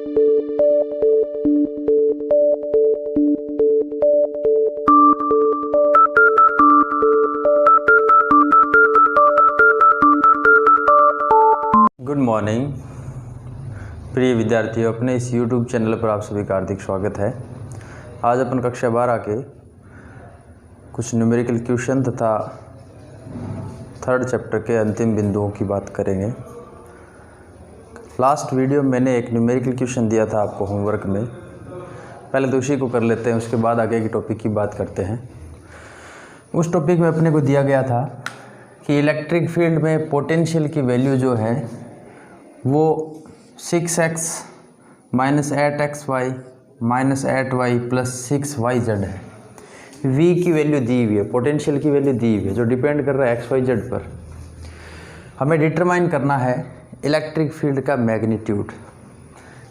Good morning प्रिय विद्यार्थियों, अपने इस YouTube चैनल पर आप सभी का हार्दिक स्वागत है। आज अपन कक्षा 12 के कुछ न्यूमेरिकल क्वेश्चन तथा थर्ड चैप्टर के अंतिम बिंदुओं की बात करेंगे। लास्ट वीडियो में मैंने एक न्यूमेरिकल क्वेश्चन दिया था आपको होमवर्क में, पहले तो उसी को कर लेते हैं, उसके बाद आगे की टॉपिक की बात करते हैं। उस टॉपिक में अपने को दिया गया था कि इलेक्ट्रिक फील्ड में पोटेंशियल की वैल्यू जो है वो 6x minus 8xy minus 8y plus 6yz है। v की वैल्यू दी हुई है, पोटेंशियल की वैल्यू दी हुई है, जो डिपेंड कर रहा है xyz पर। हमें डिटरमाइन करना है इलेक्ट्रिक फील्ड का मैग्नीट्यूड।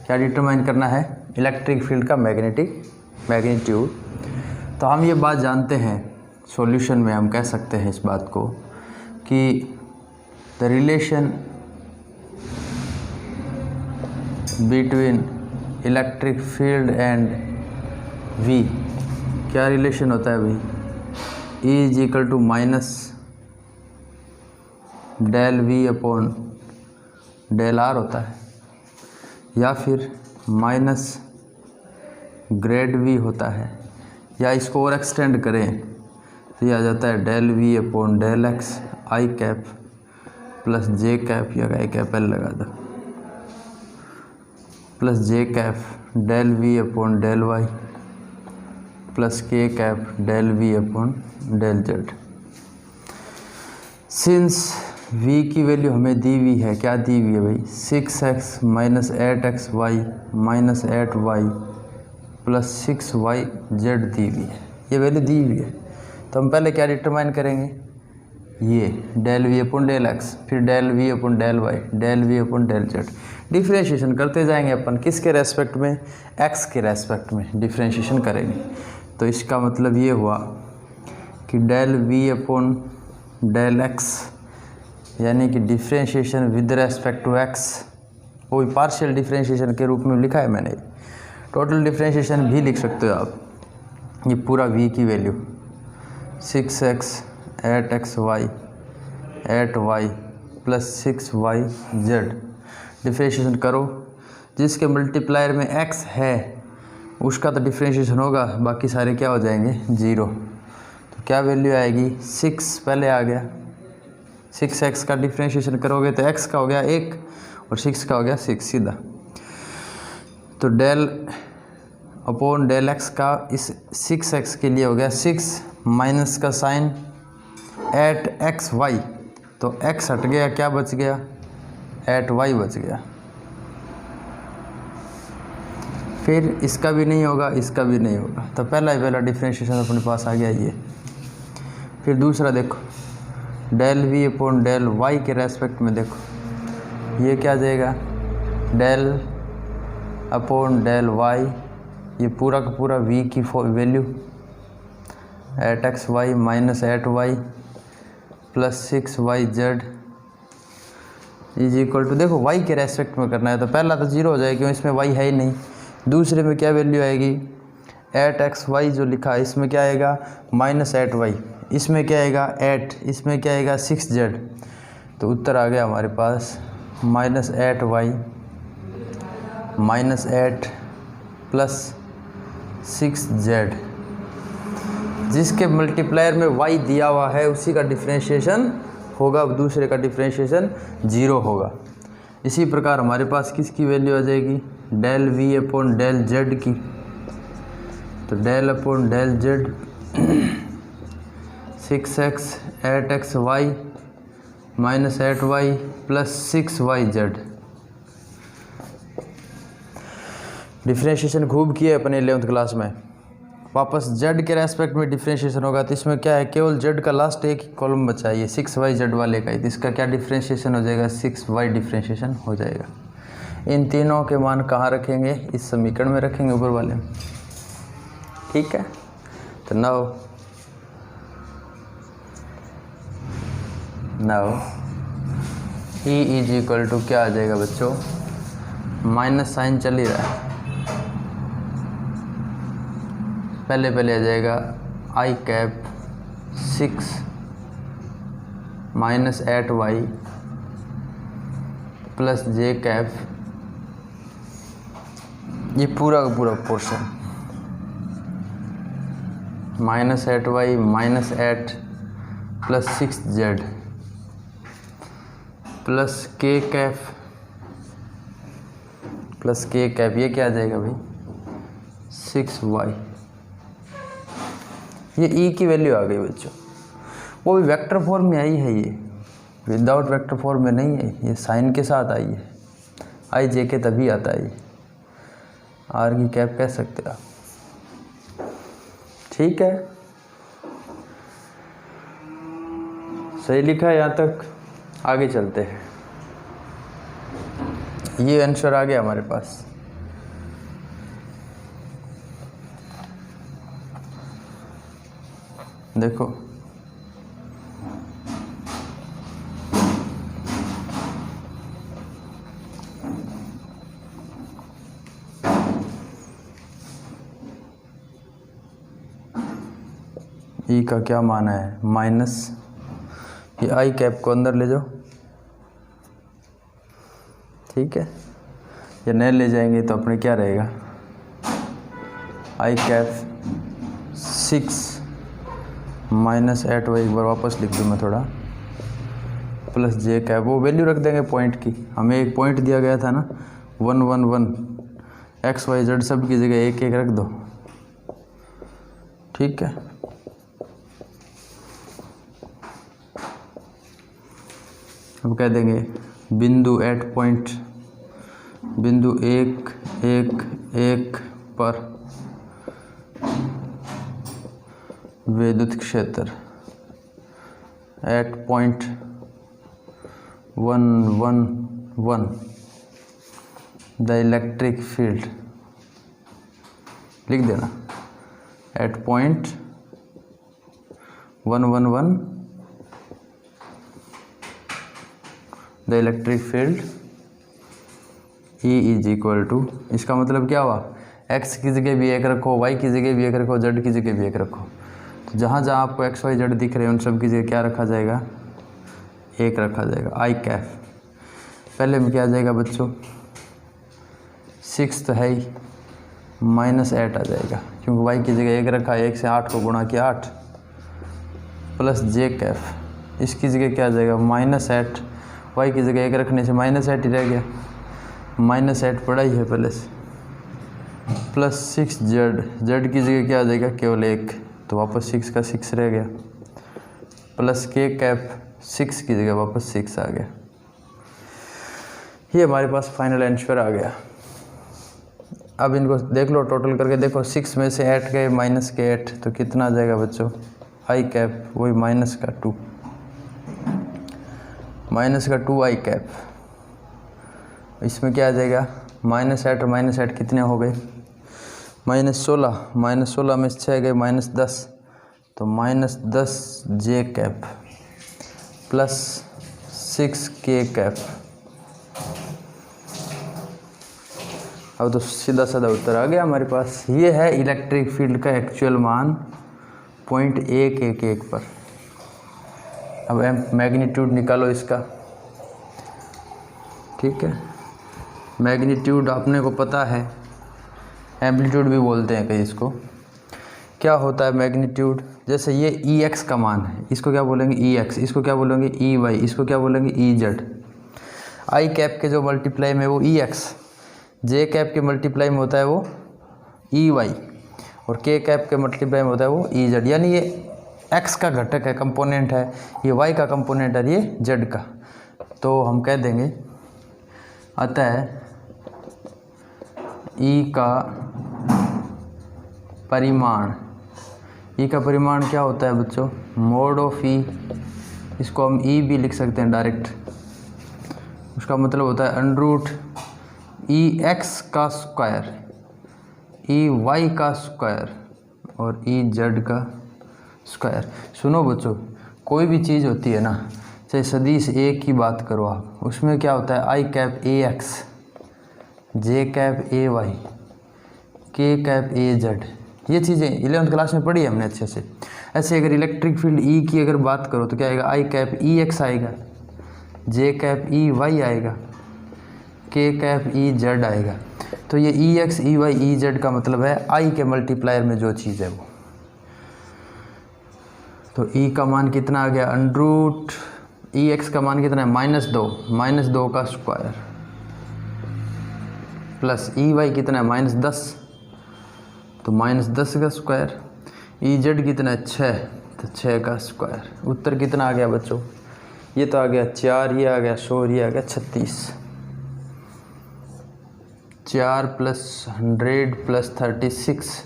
क्या डिटरमाइन करना है? इलेक्ट्रिक फील्ड का मैग्नीट्यूड। तो हम ये बात जानते हैं, सॉल्यूशन में हम कह सकते हैं इस बात को कि the relation between electric field and v, क्या रिलेशन होता है भाई? E is equal to minus del v upon del r होता है, या फिर माइनस ग्रेड v होता है, या इसको और एक्सटेंड करें तो ये आ जाता है del v upon del x i cap plus j cap, या आई कैप एल लगा दो, plus j cap del we upon del y plus k cap del we upon del z. Since v की value हमें दी हुई है, क्या दी हुई है भाई? 6x minus 8xy minus 8y plus 6yz दी हुई है, ये वैल्यू दी हुई है। तो हम पहले क्या डिटरमाइन करेंगे? ये del we upon del x, फिर del we upon del y, del we upon del z. Differentiation करते जाएंगे अपन, किसके रेस्पेक्ट में? एक्स के रेस्पेक्ट में डिफ्रेंशिएशन करेंगे। तो इसका मतलब ये हुआ कि del we upon del X, यानी कि differentiation with respect to X, वो पार्शियल डिफ्रेंशिएशन के रूप में लिखा है मैंने। टोटल डिफ्रेंशिएशन भी लिख सकते हो आप। ये पूरा वी की value 6x 8xy 8y plus 6yz differentiation करो। जिसके मल्टीप्लायर में x है उसका तो डिफ्रेंशिएशन होगा, बाकी सारे क्या हो जाएंगे? ज़ीरो। तो क्या वैल्यू आएगी? 6 पहले आ गया, 6x का डिफ्रेंशिएशन करोगे तो x का हो गया 1 और 6 का हो गया 6 सीधा। तो डेल अपॉन डेल x का इस 6x के लिए हो गया 6 माइनस का साइन 8xy, तो x हट गया, क्या बच गया? 8y बच गया। फिर इसका भी नहीं होगा, इसका भी नहीं होगा, तो पहला डिफ्रेंशिएशन अपने पास आ गया ये। फिर दूसरा देखो, del v upon del y के रेस्पेक्ट में देखो, ये क्या जाएगा? डेल अपॉन डेल y, ये पूरा का पूरा v की value 8xy minus 8y plus 6yz is equal to, देखो y के रेस्पेक्ट में करना है तो पहला तो जीरो हो जाएगा, क्यों? इसमें y है ही नहीं। दूसरे में क्या वैल्यू आएगी? 8xy जो लिखा है इसमें क्या आएगा? माइनस 8y, इसमें क्या आएगा? 8, इसमें क्या आएगा? 6z। तो उत्तर आ गया हमारे पास minus 8y minus 8 plus 6z। जिसके मल्टीप्लायर में y दिया हुआ है उसी का डिफ्रेंशिएशन होगा, दूसरे का डिफ्रेंशिएशन ज़ीरो होगा। इसी प्रकार हमारे पास किसकी वैल्यू आ जाएगी? Del v upon del z की। तो del upon del z 6x 8xy minus 8y plus 6yz। Differentiation खूब किया है अपने 11th क्लास में। वापस z के रेस्पेक्ट में डिफ्रेंशिएशन होगा तो इसमें क्या है? केवल z का लास्ट एक ही कॉलम बचा है, ये 6yz वाले का ही, तो इसका क्या डिफ्रेंशिएशन हो जाएगा? 6y डिफ्रेंशिएशन हो जाएगा। इन तीनों के मान कहाँ रखेंगे? इस समीकरण में रखेंगे, ऊपर वाले में। ठीक है, तो now E is equal to क्या आ जाएगा बच्चों? माइनस साइन चल ही रहा है, पहले आ जाएगा आई cap 6 minus 8y plus j cap, ये पूरा का पूरा portion minus 8y minus 8 plus 6z plus k cap, ये क्या आ जाएगा भाई 6y। ये ई की वैल्यू आ गई बच्चों, वो भी वेक्टर फॉर्म में आई है, ये विदाउट वेक्टर फॉर्म में नहीं है, ये साइन के साथ आई है, आई जे के तभी आता है ये, आर की कैप कह सकते आप। ठीक है, सही लिखा है यहाँ तक, आगे चलते हैं। ये आंसर आ गया हमारे पास। देखो ई का क्या माना है माइनस, ये आई कैप को अंदर ले जाओ, ठीक है, ये नहीं ले जाएंगे तो अपने क्या रहेगा आई कैप 6 माइनस 8y, एक बार वापस लिख दूँ मैं थोड़ा, प्लस जे कैप, वो वैल्यू रख देंगे पॉइंट की, हमें एक पॉइंट दिया गया था ना 1 1 1, एक्स वाई जेड सब की जगह एक एक रख दो, ठीक है। अब कह देंगे बिंदु एट पॉइंट, बिंदु 1 1 1 पर विद्युत क्षेत्र at point 1 1 1, the electric field, लिख देना at point 1 1 1, the electric field E is equal to, इसका मतलब क्या हुआ, x की जगह भी एक रखो, y की जगह भी एक रखो, z की जगह भी एक रखो, तो जहाँ जहाँ आपको x y z दिख रहे हैं उन सब की जगह क्या रखा जाएगा, एक रखा जाएगा आई कैप। पहले में क्या आ जाएगा बच्चों 6 तो है ही, माइनस 8 आ जाएगा क्योंकि y की जगह एक रखा है, 1 से 8 को गुणा किया 8, प्लस जे कैप, इसकी जगह क्या आ जाएगा माइनस 8, y की जगह एक रखने से माइनस 8 ही रह गया, माइनस 8 पड़ा ही है पहले से, प्लस 6z, z की जगह क्या आ जाएगा केवल 1, तो वापस 6 का 6 रह गया, प्लस के कैप 6 की जगह वापस 6 आ गया। ये हमारे पास फाइनल आंसर आ गया। अब इनको देख लो, टोटल करके देखो, 6 में से 8 गए माइनस के 8, तो कितना आ जाएगा बच्चों आई कैप, वही माइनस का 2, माइनस का 2 आई कैप, इसमें क्या आ जाएगा माइनस 8 और माइनस 8 कितने हो गए माइनस 16, माइनस 16 में 6 गए माइनस 10, तो माइनस 10 जे कैप प्लस 6 के कैप। अब तो सीधा साधा उत्तर आ गया हमारे पास। ये है इलेक्ट्रिक फील्ड का एक्चुअल मान पॉइंट 111 पर। अब मैग्नीट्यूड निकालो इसका, ठीक है। मैग्नीट्यूड अपने को पता है, एम्पलीट्यूड भी बोलते हैं कहीं इसको। क्या होता है मैग्नीट्यूड, जैसे ये ई एक्स का मान है, इसको क्या बोलेंगे ई एक्स, इसको क्या बोलेंगे ई वाई, इसको क्या बोलेंगे ई जेड। आई कैप के जो मल्टीप्लाई में वो ई एक्स, जे कैप के मल्टीप्लाई में होता है वो ई वाई, और के कैप के मल्टीप्लाई में होता है वो ई जेड। यानी ये एक्स का घटक है, कंपोनेंट है, ये वाई का कंपोनेंट है, ये जेड का। तो हम कह देंगे अतः ई का परिमाण, ई का परिमाण क्या होता है बच्चों, मोड ऑफ ई, इसको हम ई भी लिख सकते हैं डायरेक्ट। उसका मतलब होता है अंडर रूट ई एक्स का स्क्वायर, ई वाई का स्क्वायर और ई जेड का स्क्वायर। सुनो बच्चों, कोई भी चीज़ होती है ना, चाहे सदिश ए की बात करो आप, उसमें क्या होता है i cap a x j cap a y, k cap a z, ये चीज़ें 11th क्लास में पढ़ी है हमने अच्छे से। ऐसे अगर इलेक्ट्रिक फील्ड ई की अगर बात करो तो क्या आएगा, आई कैप ई एक्स आएगा, जे कैप ई वाई आएगा, के कैप ई जेड आएगा। तो ये e x e y e z का मतलब है आई के मल्टीप्लायर में जो चीज़ है वो। तो ई का मान कितना आ गया, अंडरूट ई एक्स का मान कितना है, -2 का स्क्वायर, प्लस ई वाई कितना है, -10, तो -10 का स्क्वायर, ई जेड कितना है 6, तो 6 का स्क्वायर। उत्तर कितना आ गया बच्चों, ये तो आ गया 4, ये आ गया 100, ये आ गया 36। 4 + 100 + 36,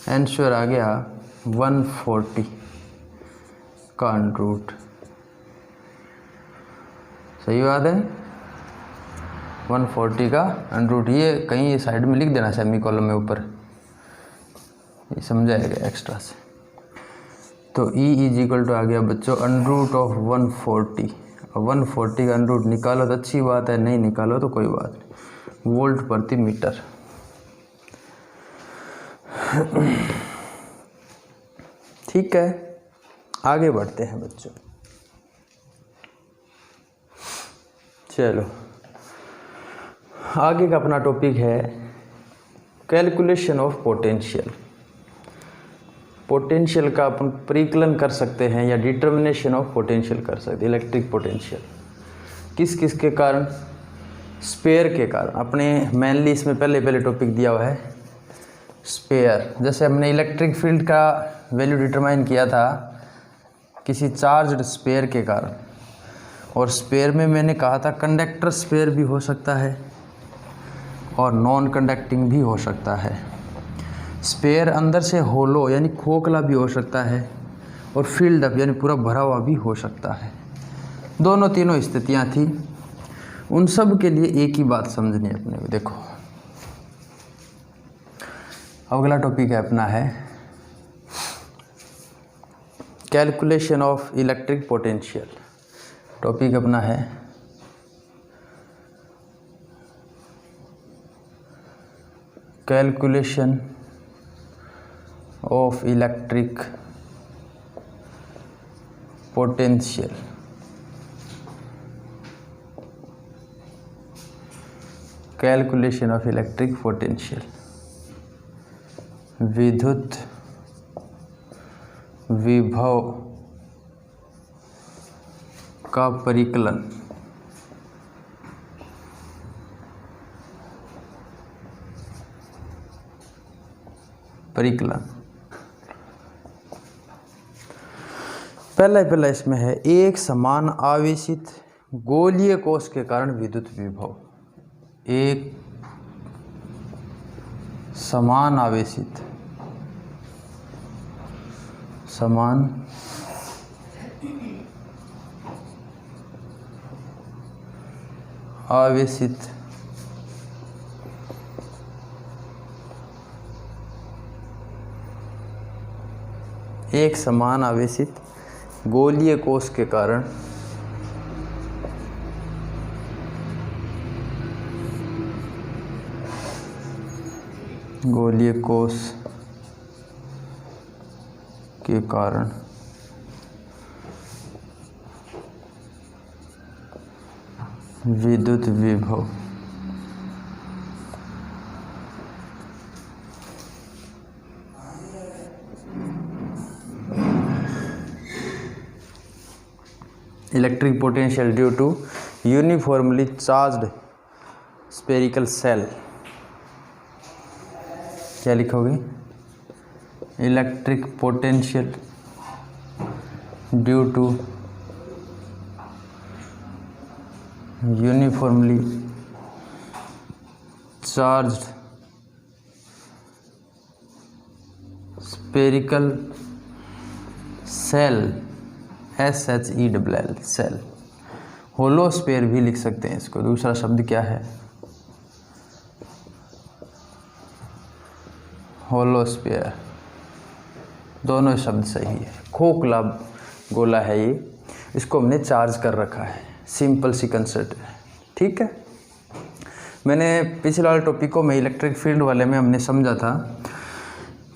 आंसर आ गया 140 का अंडरूट। सही बात है, 140 का अंडरूट। ये कहीं ये साइड में लिख देना सेमी कॉलम में ऊपर, ये समझाएगा एक्स्ट्रा से। तो E = आ गया बच्चों अंडरूट ऑफ 140। 140 का अंडरूट निकालो तो अच्छी बात है, नहीं निकालो तो कोई बात नहीं, वोल्ट प्रति मीटर। ठीक है, आगे बढ़ते हैं बच्चों। चलो आगे का अपना टॉपिक है कैलकुलेशन ऑफ पोटेंशियल। पोटेंशियल का अपन परिकलन कर सकते हैं या डिटर्मिनेशन ऑफ पोटेंशियल कर सकते हैं। इलेक्ट्रिक पोटेंशियल किस किस के कारण, स्पेयर के कारण। अपने मेनली इसमें पहले टॉपिक दिया हुआ है स्पेयर। जैसे हमने इलेक्ट्रिक फील्ड का वैल्यू डिटरमाइन किया था किसी चार्ज्ड स्पेयर के कारण, और स्पेयर में मैंने कहा था कंडक्टर स्पेयर भी हो सकता है और नॉन कंडक्टिंग भी हो सकता है। स्पेयर अंदर से होलो यानी खोखला भी हो सकता है, और फील्ड अप यानी पूरा भरा हुआ भी हो सकता है। दोनों तीनों स्थितियां थी, उन सब के लिए एक ही बात समझनी है अपने को। देखो अगला टॉपिक है अपना है calculation of electric potential. Topic अपना है calculation of electric potential. Calculation of electric potential, विद्युत विभव का परिकलन। पहला इसमें है एक समान आवेशित गोलीय कोश के कारण विद्युत विभव। एक समान आवेशित एक समान आवेशित गोलीय कोश के कारण विद्युत विभव electric potential due to uniformly charged spherical shell. क्या लिखोगे, electric potential due to uniformly charged spherical shell, SHELL shell. Hollow sphere भी लिख सकते हैं इसको। दूसरा शब्द क्या है, होलो स्फेयर। दोनों शब्द सही है। खोखला गोला है ये, इसको हमने चार्ज कर रखा है, सिंपल सी कंसेप्ट है। ठीक है, मैंने पिछले वाले टॉपिक को मैं इलेक्ट्रिक फील्ड वाले में हमने समझा था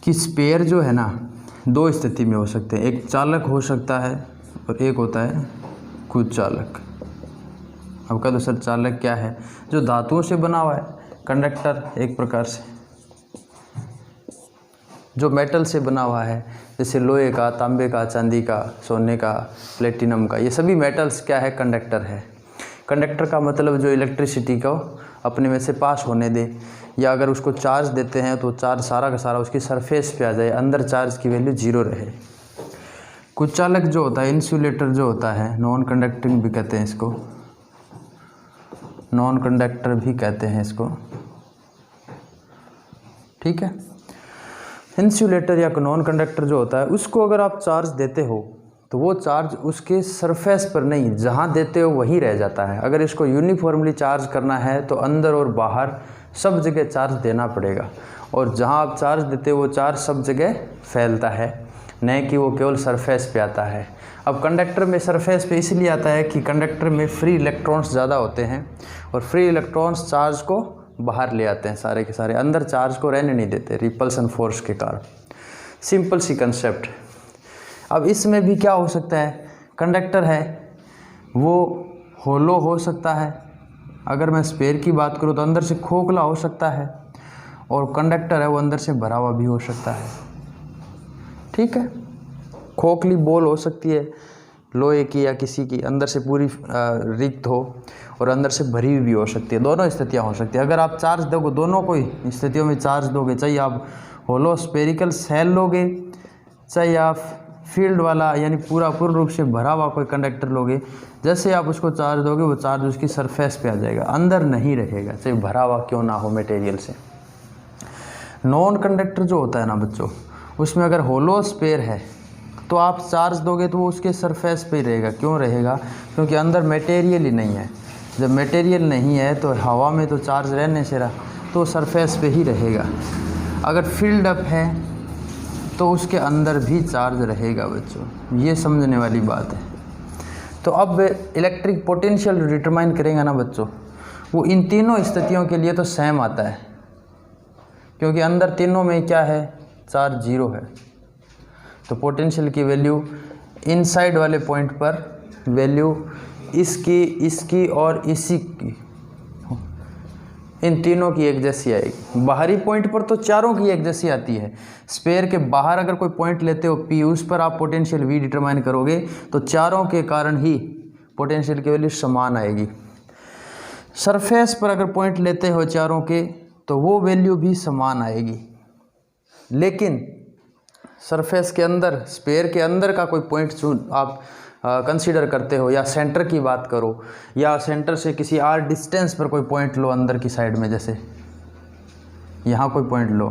कि स्पेयर जो है ना दो स्थिति में हो सकते हैं, एक चालक हो सकता है और एक होता है खुद चालक। अब कह दो सर चालक क्या है? जो धातुओं से बना हुआ है, कंडक्टर एक प्रकार से, जो मेटल से बना हुआ है जैसे लोहे का, तांबे का, चांदी का, सोने का, प्लेटिनम का, ये सभी मेटल्स क्या है? कंडक्टर है। कंडक्टर का मतलब जो इलेक्ट्रिसिटी को अपने में से पास होने दे, या अगर उसको चार्ज देते हैं तो चार्ज सारा का सारा उसकी सरफेस पे आ जाए, अंदर चार्ज की वैल्यू जीरो रहे। कुछ चालक जो होता है, इंसुलेटर जो होता है, नॉन कंडक्टिंग भी कहते हैं इसको, नॉन कंडक्टर भी कहते हैं इसको, ठीक है। इंसुलेटर या नॉन कंडक्टर जो होता है उसको अगर आप चार्ज देते हो तो वो चार्ज उसके सरफेस पर नहीं, जहाँ देते हो वहीं रह जाता है। अगर इसको यूनिफॉर्मली चार्ज करना है तो अंदर और बाहर सब जगह चार्ज देना पड़ेगा, और जहाँ आप चार्ज देते हो वो चार्ज सब जगह फैलता है, न कि वो केवल सरफेस पे आता है। अब कंडक्टर में सरफेस पे इसलिए आता है कि कंडक्टर में फ्री इलेक्ट्रॉन्स ज़्यादा होते हैं, और फ्री इलेक्ट्रॉन्स चार्ज को बाहर ले आते हैं सारे के सारे, अंदर चार्ज को रहने नहीं देते रिपल्सन फोर्स के कारण। सिंपल सी कंसेप्ट। अब इसमें भी क्या हो सकता है? कंडक्टर है वो होलो हो सकता है, अगर मैं स्पेयर की बात करूँ तो अंदर से खोखला हो सकता है, और कंडक्टर है वो अंदर से भरा हुआ भी हो सकता है, ठीक है। खोखली बॉल हो सकती है लोहे की या किसी की, अंदर से पूरी रिक्त हो, और अंदर से भरी हुई भी हो सकती है। दोनों स्थितियाँ हो सकती है। अगर आप चार्ज दोगे, दोनों को ही स्थितियों में चार्ज दोगे, चाहे आप होलो स्पेरिकल सेल लोगे, चाहे आप फील्ड वाला यानी पूर्ण रूप से भरा हुआ कोई कंडक्टर लोगे, जैसे आप उसको चार्ज दोगे वो चार्ज उसकी सरफेस पे आ जाएगा, अंदर नहीं रहेगा, चाहे भरा हुआ क्यों ना हो मटेरियल से। नॉन कंडक्टर जो होता है ना बच्चों, उसमें अगर होलो स्पेयर है तो आप चार्ज दोगे तो वो उसके सरफेस पे ही रहेगा। क्यों रहेगा? क्योंकि अंदर मटेरियल ही नहीं है। जब मटेरियल नहीं है तो हवा में तो चार्ज रहने से रहा, तो सरफेस पे ही रहेगा। अगर फील्ड अप है तो उसके अंदर भी चार्ज रहेगा बच्चों, ये समझने वाली बात है। तो अब इलेक्ट्रिक पोटेंशियल डिटरमाइन करेंगे ना बच्चों, वो इन तीनों स्थितियों के लिए तो सेम आता है, क्योंकि अंदर तीनों में क्या है? चार्ज जीरो है। तो पोटेंशियल की वैल्यू इनसाइड वाले पॉइंट पर वैल्यू इसकी, इसकी और इसी की, इन तीनों की एक जैसी आएगी। बाहरी पॉइंट पर तो चारों की एक जैसी आती है। स्पेयर के बाहर अगर कोई पॉइंट लेते हो P, उस पर आप पोटेंशियल V डिटरमाइन करोगे तो चारों के कारण ही पोटेंशियल की वैल्यू समान आएगी। सरफेस पर अगर पॉइंट लेते हो चारों के तो वो वैल्यू भी समान आएगी, लेकिन सरफेस के अंदर, स्पेयर के अंदर का कोई पॉइंट आप कंसीडर करते हो, या सेंटर की बात करो, या सेंटर से किसी r डिस्टेंस पर कोई पॉइंट लो अंदर की साइड में, जैसे यहाँ कोई पॉइंट लो,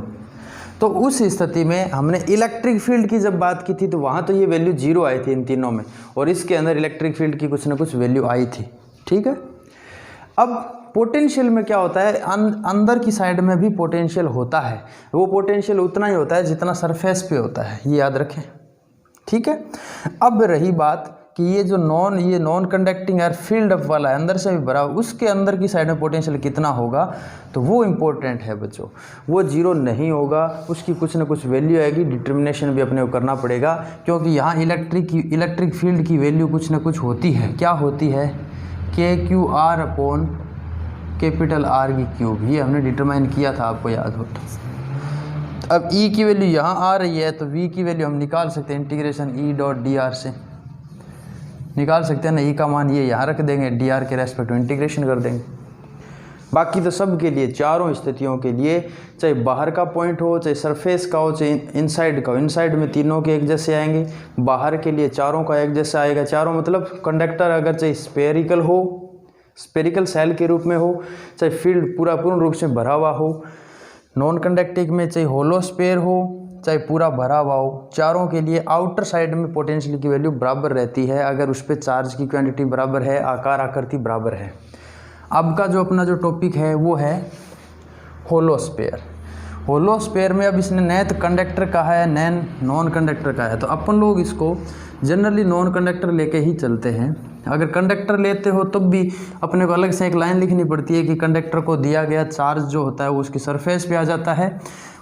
तो उस स्थिति में हमने इलेक्ट्रिक फील्ड की जब बात की थी तो वहाँ तो ये वैल्यू जीरो आई थी इन तीनों में, और इसके अंदर इलेक्ट्रिक फील्ड की कुछ ना कुछ वैल्यू आई थी, ठीक है। अब पोटेंशियल में क्या होता है? अंदर की साइड में भी पोटेंशियल होता है, वो पोटेंशियल उतना ही होता है जितना सरफेस पे होता है, ये याद रखें, ठीक है। अब रही बात कि ये जो non conducting air field up वाला है, अंदर से भी भरा, उसके अंदर की साइड में पोटेंशियल कितना होगा, तो वो इम्पोर्टेंट है बच्चों। वो जीरो नहीं होगा, उसकी कुछ ना कुछ वैल्यू आएगी, डिटर्मिनेशन भी अपने को करना पड़ेगा, क्योंकि यहाँ इलेक्ट्रिक फील्ड की वैल्यू कुछ ना कुछ होती है। क्या होती है? KQR अपॉन कैपिटल R की क्यूब, ये हमने डिटरमाइन किया था, आपको याद हो तो। अब E की वैल्यू यहाँ आ रही है तो V की वैल्यू हम निकाल सकते हैं, इंटीग्रेशन E.dr से निकाल सकते हैं ना। E का मान ये यहाँ रख देंगे, dr के रेस्पेक्ट में इंटीग्रेशन कर देंगे। बाकी तो सब के लिए, चारों स्थितियों के लिए, चाहे बाहर का पॉइंट हो, चाहे सरफेस का हो, चाहे इनसाइड का हो, इनसाइड में तीनों के एक जैसे आएंगे, बाहर के लिए चारों का एक जैसा आएगा। चारों मतलब कंडक्टर अगर चाहे स्पेरिकल हो, स्पेरिकल सेल के रूप में हो, चाहे फील्ड पूर्ण रूप से भरा हुआ हो, नॉन कंडक्टिंग में चाहे होलो स्पेयर हो, चाहे पूरा भरा हुआ हो, चारों के लिए आउटर साइड में पोटेंशियल की वैल्यू बराबर रहती है, अगर उस पर चार्ज की क्वांटिटी बराबर है, आकार आकृति बराबर है। अब का जो अपना जो टॉपिक है वो है होलो स्पेयर। होलो स्फीयर में अब इसने नैत कंडक्टर का है, नैन नॉन कंडक्टर का है, तो अपन लोग इसको जनरली नॉन कंडक्टर लेके ही चलते हैं। अगर कंडक्टर लेते हो तब भी अपने को अलग से एक लाइन लिखनी पड़ती है कि कंडक्टर को दिया गया चार्ज जो होता है वो उसकी सरफेस पे आ जाता है,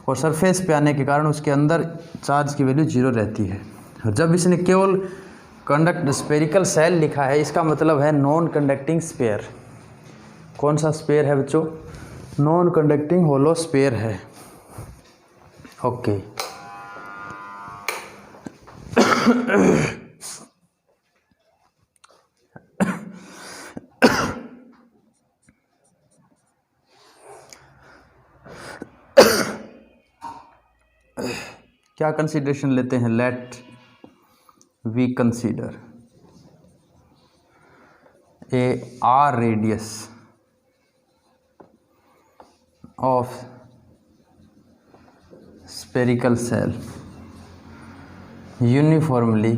और सरफेस पे आने के कारण उसके अंदर चार्ज की वैल्यू 0 रहती है। और जब इसने केवल स्फेरिकल सेल लिखा है, इसका मतलब है नॉन कंडक्टिंग स्फीयर। कौन सा स्फीयर है बच्चों? नॉन कंडक्टिंग होलो स्फीयर है। ओके क्या कंसीडरेशन लेते हैं? Let we consider a R radius of spherical cell uniformly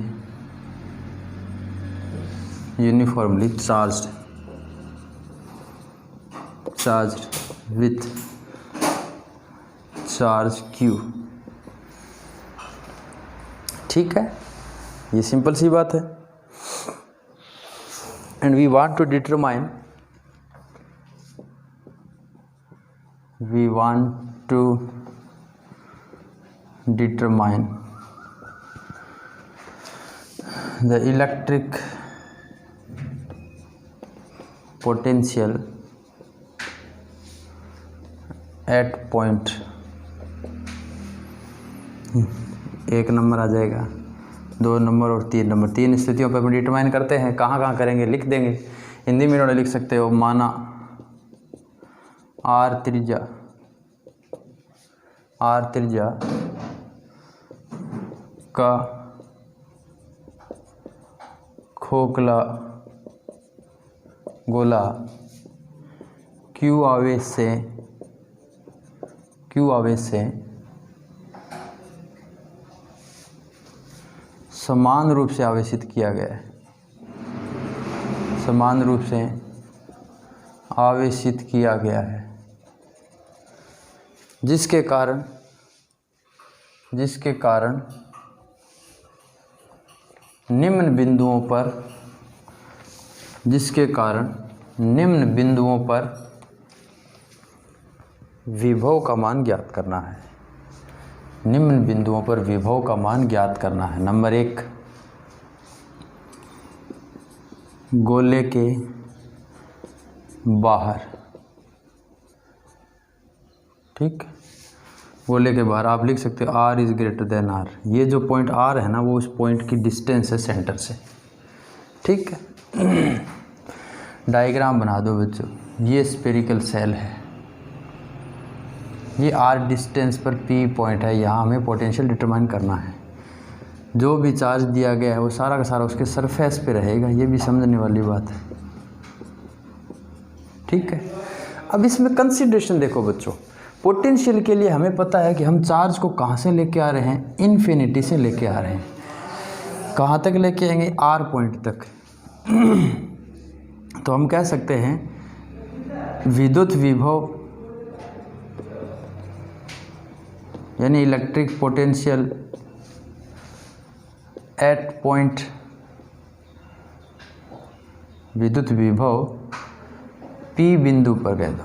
charged with charge q। ठीक है, ये सिंपल सी बात है। And we want to determine the electric potential at point, एक नंबर आ जाएगा, 2 नंबर और 3 नंबर, 3 स्थितियों पर हम डिटरमाइन करते हैं। कहाँ कहाँ करेंगे लिख देंगे, हिंदी में इन्होंने लिख सकते हो। माना आर त्रिज्या का खोखला गोला क्यू आवेश से समान रूप से आवेशित किया गया है, समान रूप से आवेशित किया गया है, जिसके कारण निम्न बिंदुओं पर विभव का मान ज्ञात करना है। निम्न बिंदुओं पर विभव का मान ज्ञात करना है। नंबर 1, गोले के बाहर, ठीक, गोले के बाहर आप लिख सकते हो R is greater than R। ये जो पॉइंट R है ना, वो उस पॉइंट की डिस्टेंस है सेंटर से, ठीक है। डायग्राम बना दो बच्चों, ये स्फेरिकल सेल है, ये R डिस्टेंस पर P पॉइंट है, यहाँ हमें पोटेंशियल डिटरमाइन करना है। जो भी चार्ज दिया गया है वो सारा का सारा उसके सरफेस पे रहेगा, ये भी समझने वाली बात है, ठीक है। अब इसमें कंसीडरेशन देखो बच्चों, पोटेंशियल के लिए हमें पता है कि हम चार्ज को कहाँ से लेके आ रहे हैं, इन्फिनिटी से लेके आ रहे हैं। कहाँ तक लेके आएंगे? R पॉइंट तक। तो हम कह सकते हैं विद्युत विभव यानी इलेक्ट्रिक पोटेंशियल एट पॉइंट, विद्युत विभव P बिंदु पर कह दो।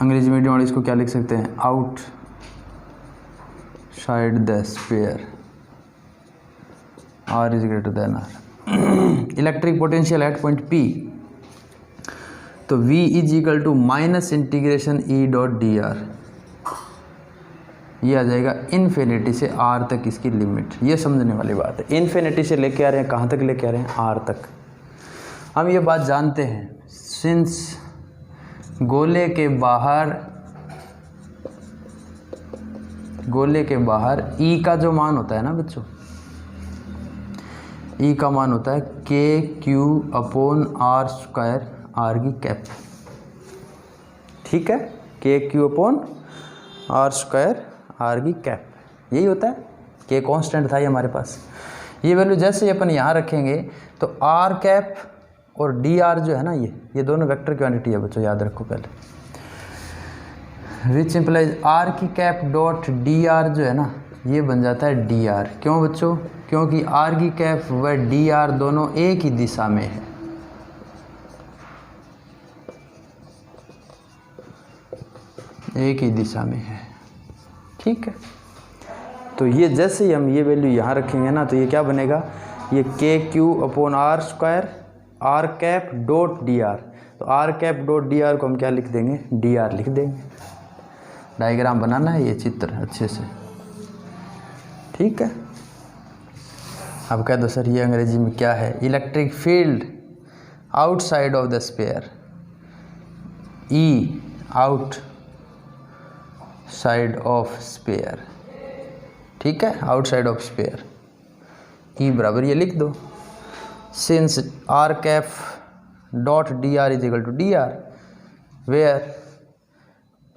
अंग्रेजी मीडियम वाले इसको क्या लिख सकते हैं? Outside the sphere R is greater than R। Electric potential at point P, तो V is equal to minus integration E dot D R, ये आ जाएगा इन्फिनिटी से R तक इसकी लिमिट। ये समझने वाली बात है, इन्फिनिटी से लेके आ रहे हैं, कहाँ तक लेके आ रहे हैं? R तक। हम ये बात जानते हैं, सिंस गोले के बाहर E का जो मान होता है ना बच्चों, E का मान होता है KQ/R², R की कैप, ठीक है, KQ/R², R की कैप, यही होता है। K कांस्टेंट था ये हमारे पास, ये वैल्यू जैसे ही अपन यहाँ रखेंगे तो R कैप और डी आर जो है ना, ये दोनों वेक्टर क्वांटिटी है बच्चों, याद रखो पहले। विच इम्प्लाइज आर की कैप डॉट डी आर जो है ना, ये बन जाता है डी आर। क्यों बच्चों? क्योंकि आर की कैप व डी आर दोनों एक ही दिशा में है। एक ही दिशा में है, ठीक है। तो ये जैसे ही हम ये वैल्यू यहाँ रखेंगे ना, तो ये क्या बनेगा, ये k Q upon are square r cap dot D R. तो r cap dot D r को हम क्या लिख देंगे, डी आर लिख देंगे। डायग्राम बनाना है ये चित्र अच्छे से, ठीक है। अब कह दो सर ये अंग्रेजी में क्या है, electric field outside of the sphere, E out side of sphere, ठीक है, आउटसाइड ऑफ स्फीयर, ई बराबर ये लिख दो। Since R cap dot D R is equal to D R, where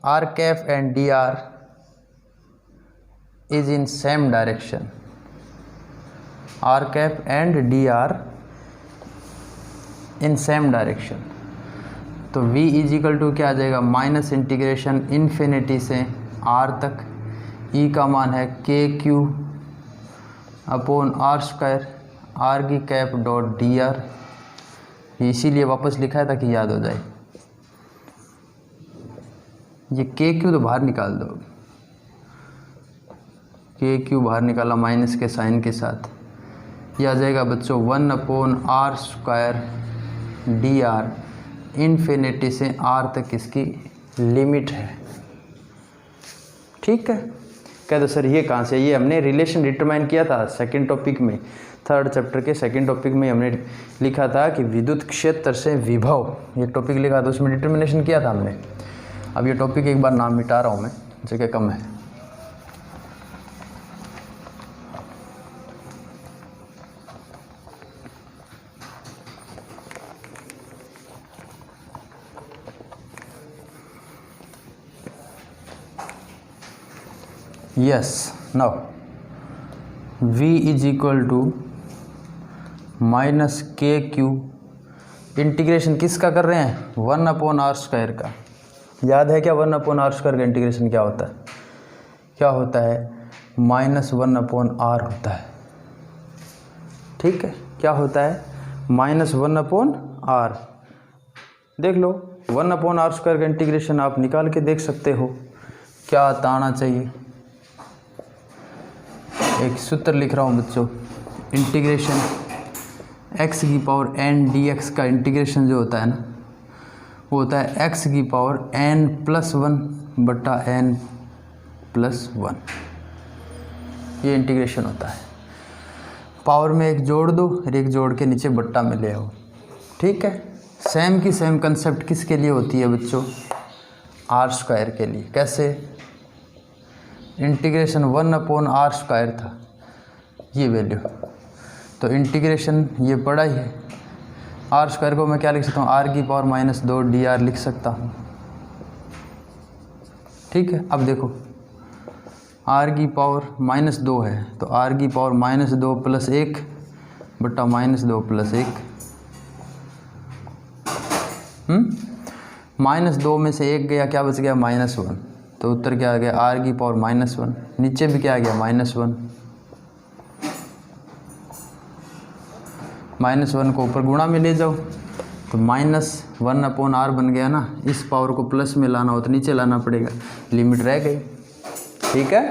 R cap and D R is in same direction, R cap and D R in same direction. तो v is equal to क्या आ जाएगा, minus integration infinity से r तक, e का मान है K Q upon are square R की कैप डॉट डी आर, इसीलिए वापस लिखा है ताकि याद हो जाए। ये के क्यू तो बाहर निकाल दो, के क्यू बाहर निकाला माइनस के साइन के साथ, ये आ जाएगा बच्चों 1 upon are square D R, infinity से आर तक इसकी लिमिट है, ठीक है। कह दो सर ये कहाँ से, ये हमने रिलेशन डिटरमाइन किया था सेकंड टॉपिक में, थर्ड चैप्टर के सेकंड टॉपिक में हमने लिखा था कि विद्युत क्षेत्र से विभव, ये टॉपिक लिखा था, उसमें डिटर्मिनेशन किया था हमने। अब ये टॉपिक एक बार नाम मिटा रहा हूँ मैं, जगह कम है। yes now v is equal to minus के क्यू, इंटीग्रेशन किसका कर रहे हैं, 1 अपॉन आर स्क्वायर का। याद है क्या 1 अपॉन आर स्क्वायर का इंटीग्रेशन क्या होता है, क्या होता है, -1 अपॉन आर होता है, ठीक है। क्या होता है, -1 अपॉन आर। देख लो 1 अपॉन आर स्क्वायर का इंटीग्रेशन आप निकाल के देख सकते हो, क्या आता आना चाहिए। एक सूत्र लिख रहा हूँ बच्चों, इंटीग्रेशन x की पावर n dx का इंटीग्रेशन जो होता है ना, वो होता है x की पावर n+1 बटा n+1, ये इंटीग्रेशन होता है। पावर में एक जोड़ दो और एक जोड़ के नीचे बट्टा में ले आओ, ठीक है। सेम की सेम कंसेप्ट किसके लिए होती है बच्चों, आर स्क्वायर के लिए। कैसे, इंटीग्रेशन 1 अपॉन आर स्क्वायर था ये वैल्यू, तो इंटीग्रेशन ये पड़ा ही है। आर स्क्वायर को मैं क्या लिख सकता हूँ, आर की पावर -2 डी आर लिख सकता हूँ, ठीक है। अब देखो आर की पावर -2 है, तो आर की पावर -2 + 1 बटा -2 + 1, -2 में से 1 गया, क्या बच गया, -1, तो उत्तर क्या आ गया, आर की पावर -1। नीचे भी क्या आ गया, -1, -1 को ऊपर गुणा में ले जाओ, तो -1 अपॉन आर बन गया ना। इस पावर को प्लस में लाना हो तो नीचे लाना पड़ेगा, लिमिट रह गई, ठीक है,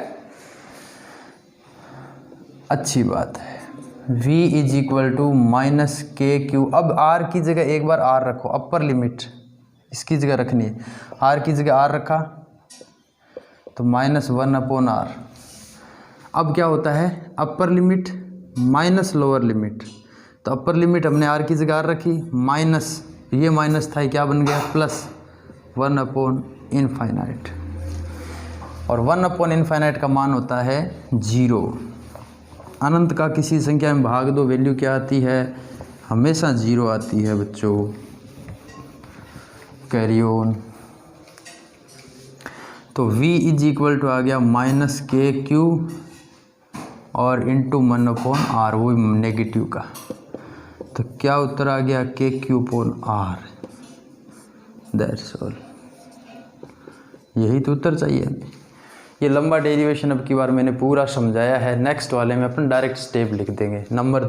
अच्छी बात है। v is equal to minus के क्यू। अब r की जगह एक बार r रखो, अपर लिमिट इसकी जगह रखनी है, r की जगह r रखा तो -1 अपॉन आर। अब क्या होता है, upper limit minus lower limit, तो अपर लिमिट हमने r की जगह r रखी, माइनस ये माइनस था, क्या बन गया, +1 अपॉन इनफाइनाइट, और 1 अपॉन इनफाइनाइट का मान होता है 0। अनंत का किसी संख्या में भाग दो, वैल्यू क्या आती है, हमेशा 0 आती है बच्चों। Carry on. तो v इज इक्वल टू आ गया -kq और इंटू 1 अपॉन आर, वो नेगेटिव का, तो क्या उत्तर आ गया, kq upon R, that's all. यही तो उत्तर चाहिए हमें। ये लंबा डेरिवेशन अब की बार मैंने पूरा समझाया है। नेक्स्ट वाले में अपन डायरेक्ट स्टेप लिख देंगे। नंबर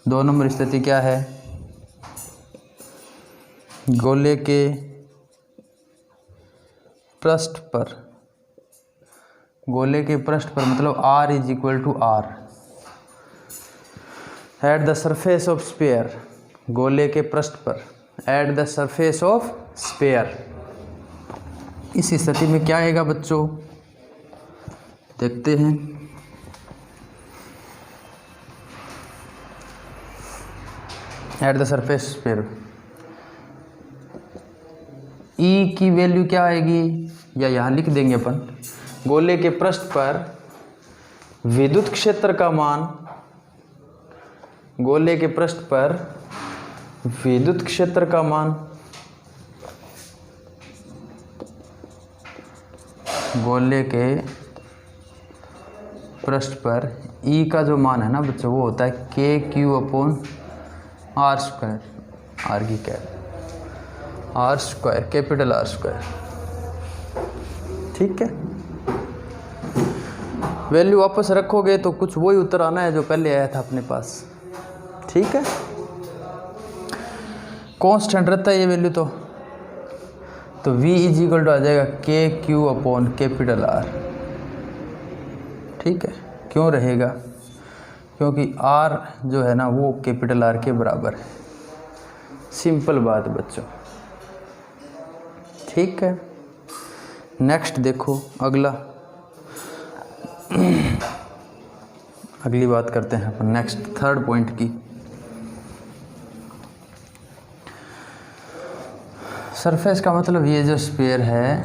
2 नंबर स्थिति क्या है, गोले के पृष्ठ पर, गोले के पृष्ठ पर मतलब r is equal to r at the surface of sphere, गोले के पृष्ठ पर at the surface of sphere. इस स्थिति में क्या आएगा बच्चों, देखते हैं। At the surface sphere E की वैल्यू क्या आएगी, या यहाँ लिख देंगे अपन, गोले के पृष्ठ पर विद्युत क्षेत्र का मान, गोले के पृष्ठ पर विद्युत क्षेत्र का मान, गोले के पृष्ठ पर E का जो मान है ना बच्चों वो होता है KQ/r², r की क्या r², कैपिटल R²। ठीक है, वैल्यू वापस रखोगे तो कुछ वही उत्तर आना है जो पहले आया था अपने पास। ठीक है, कांस्टेंट रहता है ये वैल्यू तो V इज इक्वल टू आ जाएगा KQ/R। ठीक है, क्यों रहेगा, क्योंकि R जो है ना वो कैपिटल R के बराबर है। सिंपल बात बच्चों। ठीक है, नेक्स्ट देखो अगला, अगली बात करते हैं अपन नेक्स्ट थर्ड पॉइंट की। सरफेस का मतलब ये जो स्फीयर है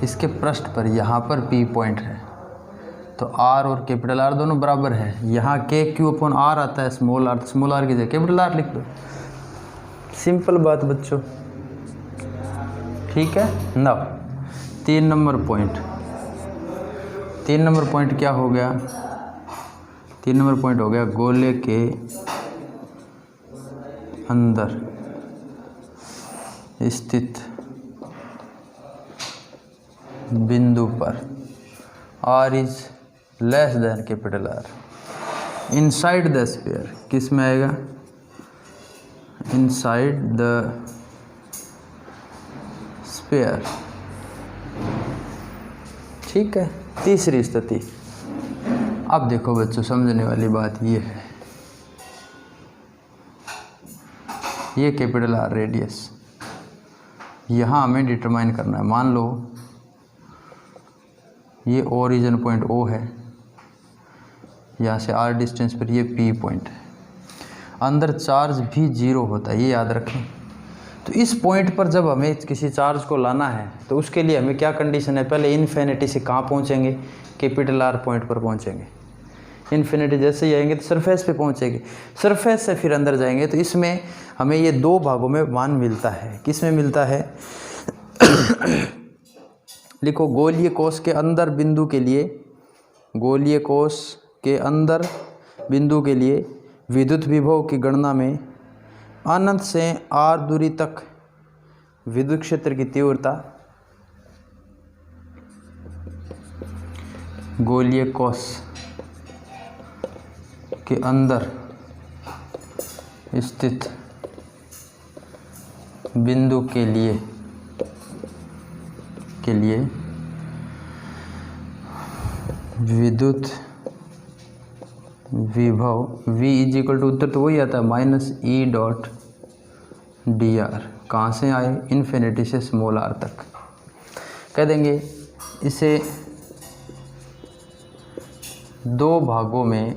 इसके पृष्ठ पर यहाँ पर P पॉइंट है, तो R और कैपिटल R दोनों बराबर है। यहाँ KQ/R आता है, स्मॉल r की जगह कैपिटल R लिख दो। सिंपल बात बच्चों। ठीक है ना। 3 नंबर पॉइंट क्या हो गया, 3 नंबर पॉइंट हो गया गोले के अंदर स्थित बिंदु पर R is less then capital R inside the sphere. किस में आएगा, इनसाइड द स्फीयर। ठीक है, तीसरी स्थिति। अब देखो बच्चों, समझने वाली बात ये है, ये कैपिटल R रेडियस यहाँ हमें डिटरमाइन करना है। मान लो ये ओरिजिन पॉइंट O है, यहाँ से R डिस्टेंस पर ये P पॉइंट है, अंदर चार्ज भी 0 होता है, ये याद रखें। तो इस पॉइंट पर जब हमें किसी चार्ज को लाना है तो उसके लिए हमें क्या कंडीशन है, पहले इन्फिनिटी से कहाँ पहुँचेंगे, कैपिटल R पॉइंट पर पहुँचेंगे। इन्फिनिटी जैसे ही आएंगे तो सरफेस पे पहुँचेंगे, सरफेस से फिर अंदर जाएंगे। तो इसमें हमें ये 2 भागों में मान मिलता है। किस में मिलता है लिखो, गोलीय कोश के अंदर बिंदु के लिए, गोलीय कोश के अंदर बिंदु के लिए विद्युत विभव की गणना में अनंत से R दूरी तक विद्युत क्षेत्र की तीव्रता, गोलीय कोश के अंदर स्थित बिंदु के लिए विद्युत विभव V इज इक्वल टू, उत्तर तो वही आता है -E.dr। कहाँ से आए, इन्फिनिटी से स्मॉल r तक। कह देंगे इसे 2 भागों में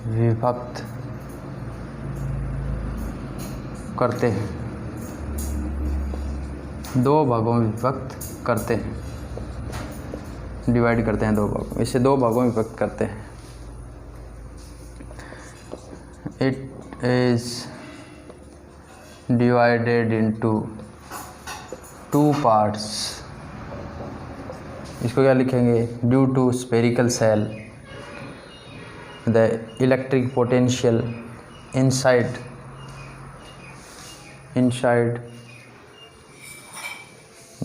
विभक्त करते हैं, 2 भागों में विभक्त करते हैं, डिवाइड करते हैं 2 भागों में, इसे 2 भागों में विभक्त करते हैं। It is divided into 2 parts. इसको क्या लिखेंगे, due to spherical shell the electric potential inside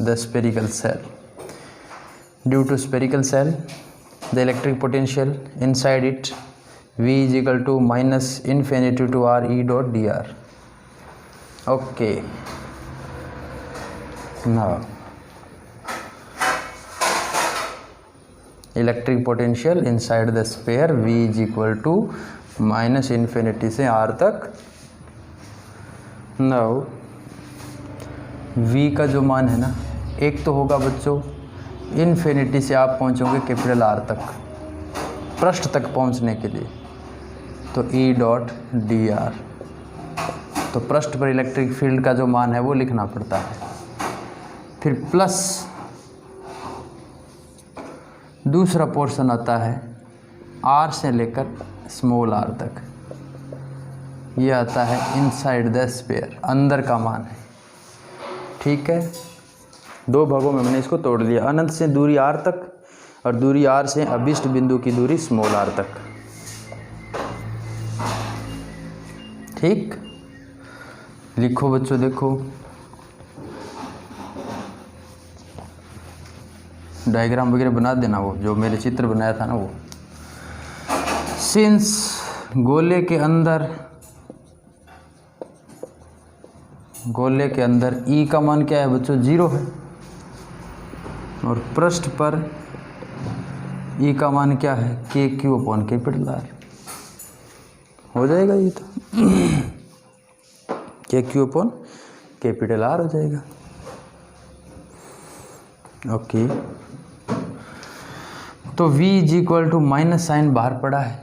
the spherical cell. Due to spherical cell, the electric potential inside it V is equal to minus infinity to R E dot dr. Okay. Now, electric potential inside the sphere V is equal to minus infinity से R तक. Now V का जो मान है ना, एक तो होगा बच्चों इन्फिनिटी से आप पहुंचोगे कैपिटल R तक, पृष्ठ तक पहुंचने के लिए, तो E डॉट डी आर. तो पृष्ठ पर इलेक्ट्रिक फील्ड का जो मान है वो लिखना पड़ता है. फिर प्लस दूसरा पोर्शन आता है R से लेकर स्मॉल r तक, ये आता है इनसाइड द स्फीयर, अंदर का मान है. ठीक है, दो भागों में मैंने इसको तोड़ लिया. अनंत से दूरी r तक और दूरी r से अभिष्ट बिंदु की दूरी स्मॉल r तक. ठीक, लिखो बच्चों, देखो डायग्राम वगैरह बना देना, वो जो मेरे चित्र बनाया था ना वो. सिंस गोले के अंदर E का मान क्या है बच्चों, 0 है, और पृष्ठ पर E का मान क्या है, K Q upon capital R. हो जाएगा ये तो के क्यू अपॉन कैपिटल R हो जाएगा. ओके, तो V is equal to minus sign बाहर पड़ा है,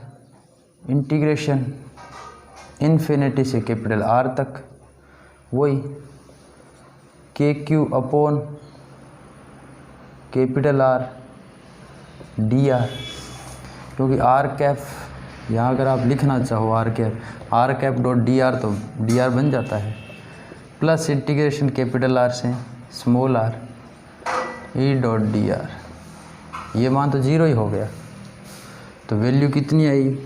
इंटीग्रेशन इन्फिनिटी से कैपिटल R तक, वही K Q upon capital R D R. क्योंकि R कैप यहाँ अगर आप लिखना चाहो R cap dot D R, तो डी आर बन जाता है, प्लस इंटीग्रेशन कैपिटल R से small r E dot D R. ये मान तो 0 ही हो गया, तो वैल्यू कितनी आई,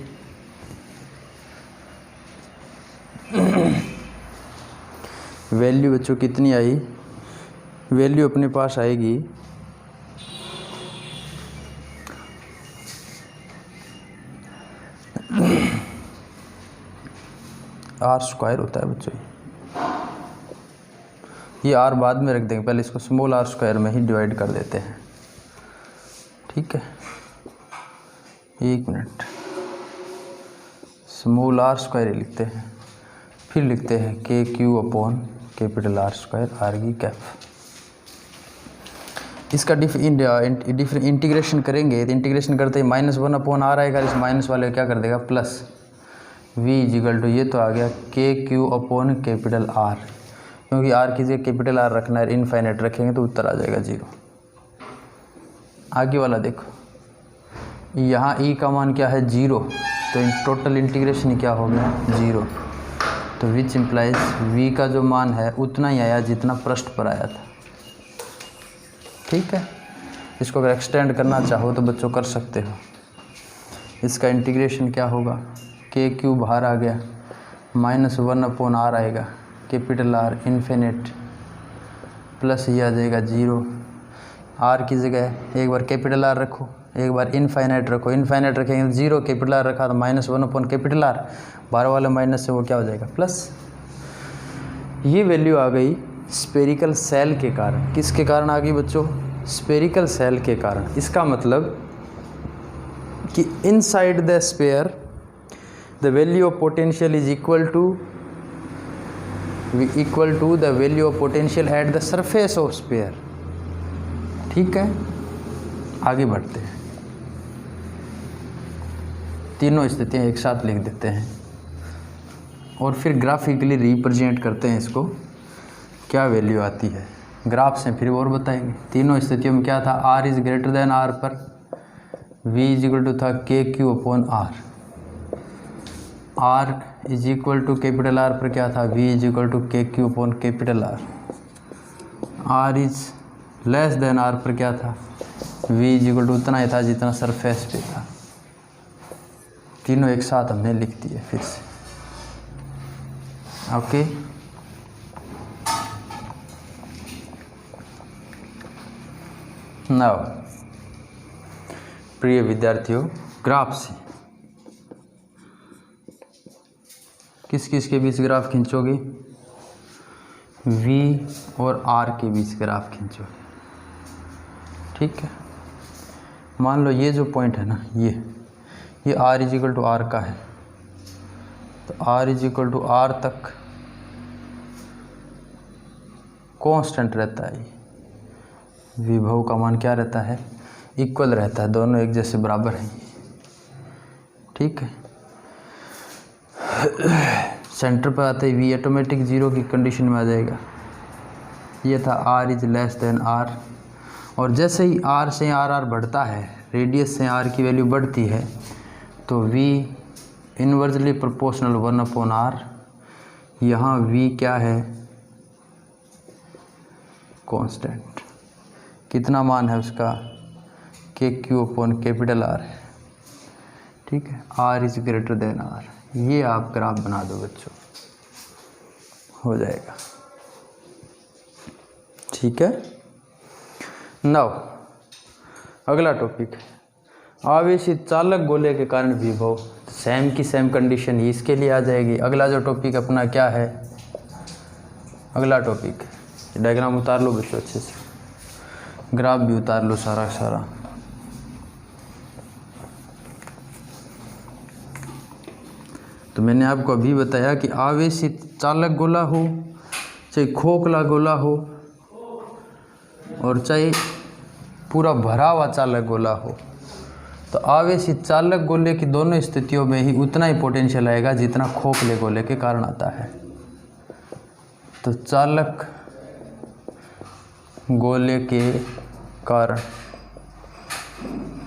वैल्यू बच्चों कितनी आई, वैल्यू अपने पास आएगी r² होता है बच्चों. ये r बाद में रख देंगे, पहले इसको स्मॉल r² में ही डिवाइड कर देते हैं. ठीक है, एक मिनट, स्मॉल r² लिखते हैं, फिर लिखते हैं के Q upon capital R² R की कैप. इसका इंटीग्रेशन करेंगे, तो इंटीग्रेशन करते ही -1 अपॉन R आएगा, इस माइनस वाले क्या कर देगा plus. V is equal to, ये तो आ गया K Q upon capital R, क्योंकि R की जगह कैपिटल R रखना है, इनफाइनाइट रखेंगे तो उत्तर आ जाएगा 0. आगे वाला देखो, यहाँ E का मान क्या है 0, तो टोटल इंटीग्रेशन ही क्या हो गया 0. तो विच इम्प्लाइज V का जो मान है उतना ही आया जितना पृष्ठ पर आया था. ठीक है, इसको अगर एक्सटेंड करना चाहो तो बच्चों कर सकते हो. इसका इंटीग्रेशन क्या होगा, के क्यू बाहर आ गया, -1 अपॉन R आएगा, कैपिटल R इन्फिनिट, प्लस ये आ जाएगा 0. R की जगह एक बार कैपिटल R रखो, एक बार इनफाइनाइट रखो, इनफाइनाइट रखेंगे 0, कैपिटल R रखा तो -1 अपॉन कैपिटल R, बाहर वाले माइनस से वो क्या हो जाएगा प्लस. ये वैल्यू आ गई स्फेरिकल सेल के कारण. किसके कारण आ गई बच्चों, स्फेरिकल सेल के कारण. इसका मतलब कि inside the sphere the value of potential is equal to the value of potential at the surface of sphere. ठीक है, आगे बढ़ते हैं, तीनों स्थितियाँ एक साथ लिख देते हैं और फिर ग्राफिकली रिप्रेजेंट करते हैं इसको, क्या वैल्यू आती है ग्राफ से फिर और बताएंगे. तीनों स्थितियों में क्या था, R is greater than R पर V इज इक्वल टू था K Q upon R, R is equal to capital R पर क्या था, V is equal to K Q upon capital R, R is less than R पर क्या था, V is equal to उतना ही था जितना सरफेस पे था. तीनों एक साथ हमने लिख दिए फिर से. ओके, नाउ प्रिय विद्यार्थियों, ग्राफ से किस किस के बीच ग्राफ खींचोगे? V और R के बीच ग्राफ खींचोगे। ठीक है, मान लो ये जो पॉइंट है ना, ये R इजिकल टू R का है, तो R इजिकल टू R तक कांस्टेंट रहता है। विभव का मान क्या रहता है? इक्वल रहता है, दोनों एक जैसे बराबर हैं। ठीक है, सेंटर पर आते ही V ऑटोमेटिक 0 की कंडीशन में आ जाएगा। ये था R is less than R, और जैसे ही R से R बढ़ता है, रेडियस से R की वैल्यू बढ़ती है, तो V इनवर्सली प्रोपोर्शनल 1/R। यहाँ V क्या है? कांस्टेंट। कितना मान है उसका? KQ/R है। ठीक है, R is greater than R। ये आप ग्राफ बना दो बच्चों, हो जाएगा। ठीक है, नाउ अगला टॉपिक, आवेशित चालक गोले के कारण विभव। सेम की सेम कंडीशन ही इसके लिए आ जाएगी। अगला जो टॉपिक अपना क्या है? अगला टॉपिक, डायग्राम उतार लो बच्चों अच्छे से, ग्राफ भी उतार लो सारा। तो मैंने आपको अभी बताया कि आवेशित चालक गोला हो, चाहे खोखला गोला हो, और चाहे पूरा भरा हुआ चालक गोला हो, तो आवेशित चालक गोले की दोनों स्थितियों में ही उतना ही पोटेंशियल आएगा जितना खोखले गोले के कारण आता है। तो चालक गोले के कारण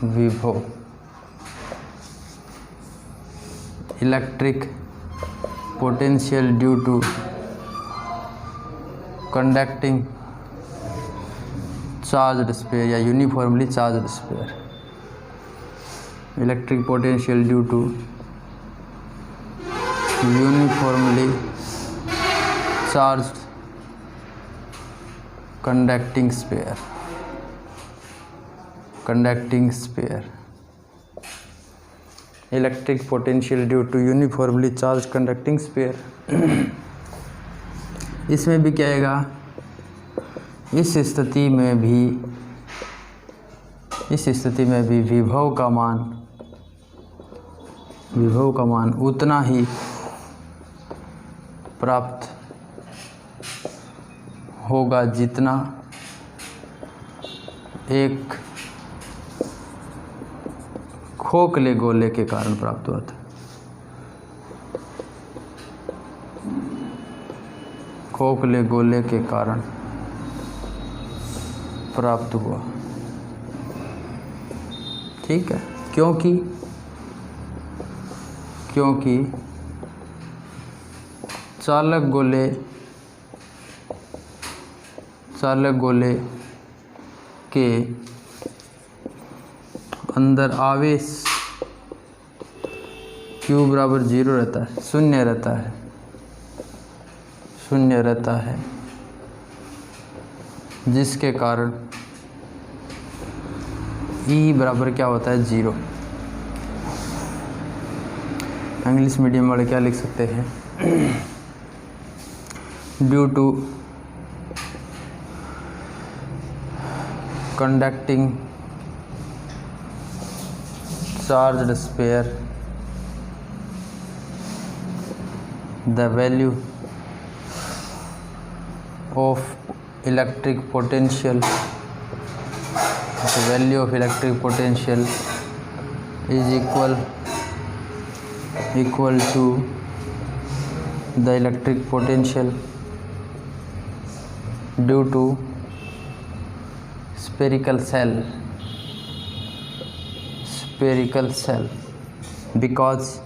विभव electric potential due to conducting charged sphere या uniformly charged sphere. Electric potential due to uniformly charged conducting sphere. Electric potential due to uniformly charge conducting sphere. इसमें भी क्या आएगा? इस स्थिति में भी विभव का मान उतना ही प्राप्त होगा जितना एक खोखले गोले के कारण प्राप्त हुआ था। खोखले गोले के कारण प्राप्त हुआ। ठीक है, क्योंकि चालक गोले के अंदर आवेश Q बराबर 0 रहता है, शून्य रहता है, जिसके कारण E बराबर क्या होता है? 0। इंग्लिश मीडियम वाले क्या लिख सकते हैं? Due to conducting charged sphere, the value of electric potential is equal to the electric potential due to spherical cell because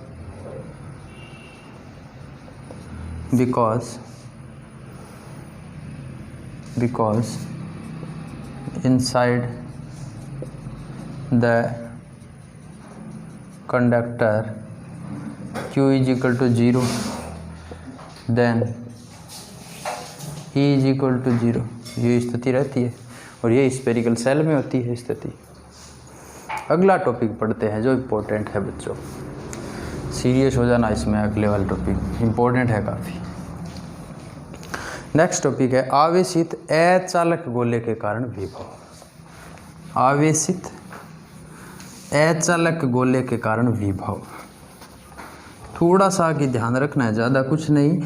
inside the conductor Q is equal to 0, then E is equal to 0, ये स्थिति रहती है। और ये spherical shell में होती है स्थिति। अगला टॉपिक पढ़ते हैं जो इम्पोर्टेंट है बच्चों, सीरियस हो जाना इसमें, अगले वाला टॉपिक इम्पोर्टेंट है काफ़ी। नेक्स्ट टॉपिक है आवेशित अचालक गोले के कारण विभव। आवेशित अचालक गोले के कारण विभव, थोड़ा सा कि ध्यान रखना है, ज़्यादा कुछ नहीं।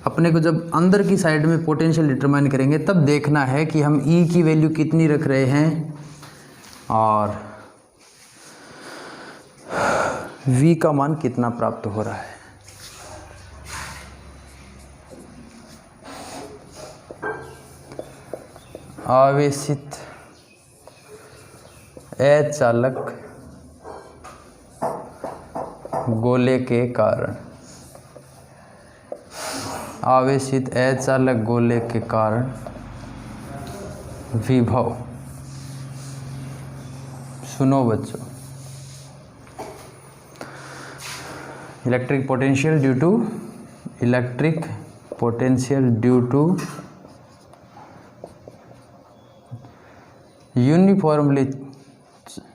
अपने को जब अंदर की साइड में पोटेंशियल डिटरमाइन करेंगे तब देखना है कि हम E की वैल्यू कितनी रख रहे हैं और V का मान कितना प्राप्त हो रहा है। आवेशित अचालक गोले के कारण, आवेशित अचालक गोले के कारण विभव। सुनो बच्चों, electric potential due to uniformly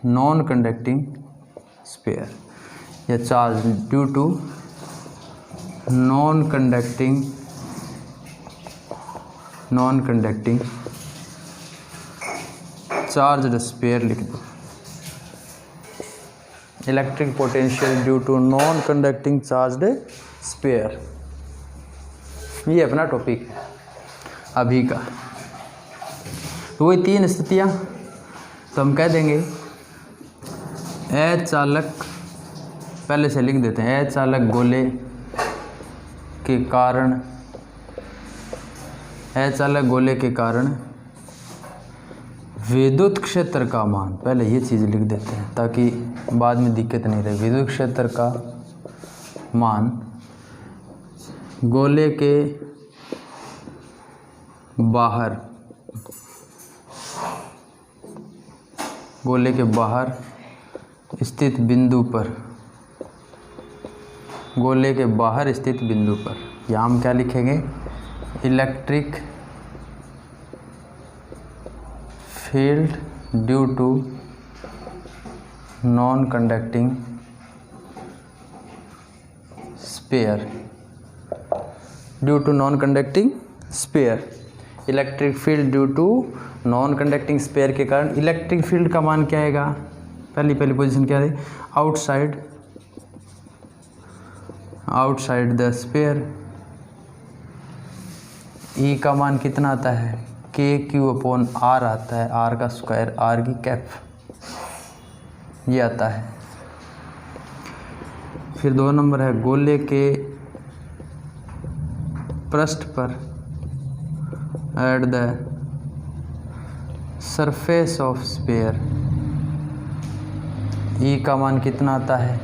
non conducting sphere या charge due to non conducting charged sphere लिख दो। Electric potential due to non conducting charged sphere, ये अपना टॉपिक है अभी का। तो वही 3 स्थितियाँ, तो हम कह देंगे अचालक, पहले से लिख देते हैं, अचालक गोले के कारण, अचालक गोले के कारण विद्युत क्षेत्र का मान, पहले ये चीज़ लिख देते हैं ताकि बाद में दिक्कत नहीं रहे। विद्युत क्षेत्र का मान गोले के बाहर, गोले के बाहर स्थित बिंदु पर, गोले के बाहर स्थित बिंदु पर, यहाँ हम क्या लिखेंगे, electric field due to non conducting sphere, due to non conducting sphere, electric field due to non conducting sphere के कारण इलेक्ट्रिक फील्ड का मान क्या आएगा, पहली पोजीशन क्या है, आउटसाइड द स्फीयर। E का मान कितना आता है, KQ/R आता है, R का स्क्वायर, R की कैप, ये आता है। फिर 2 नंबर है गोले के पृष्ठ पर, at the surface of sphere, E का मान कितना आता है,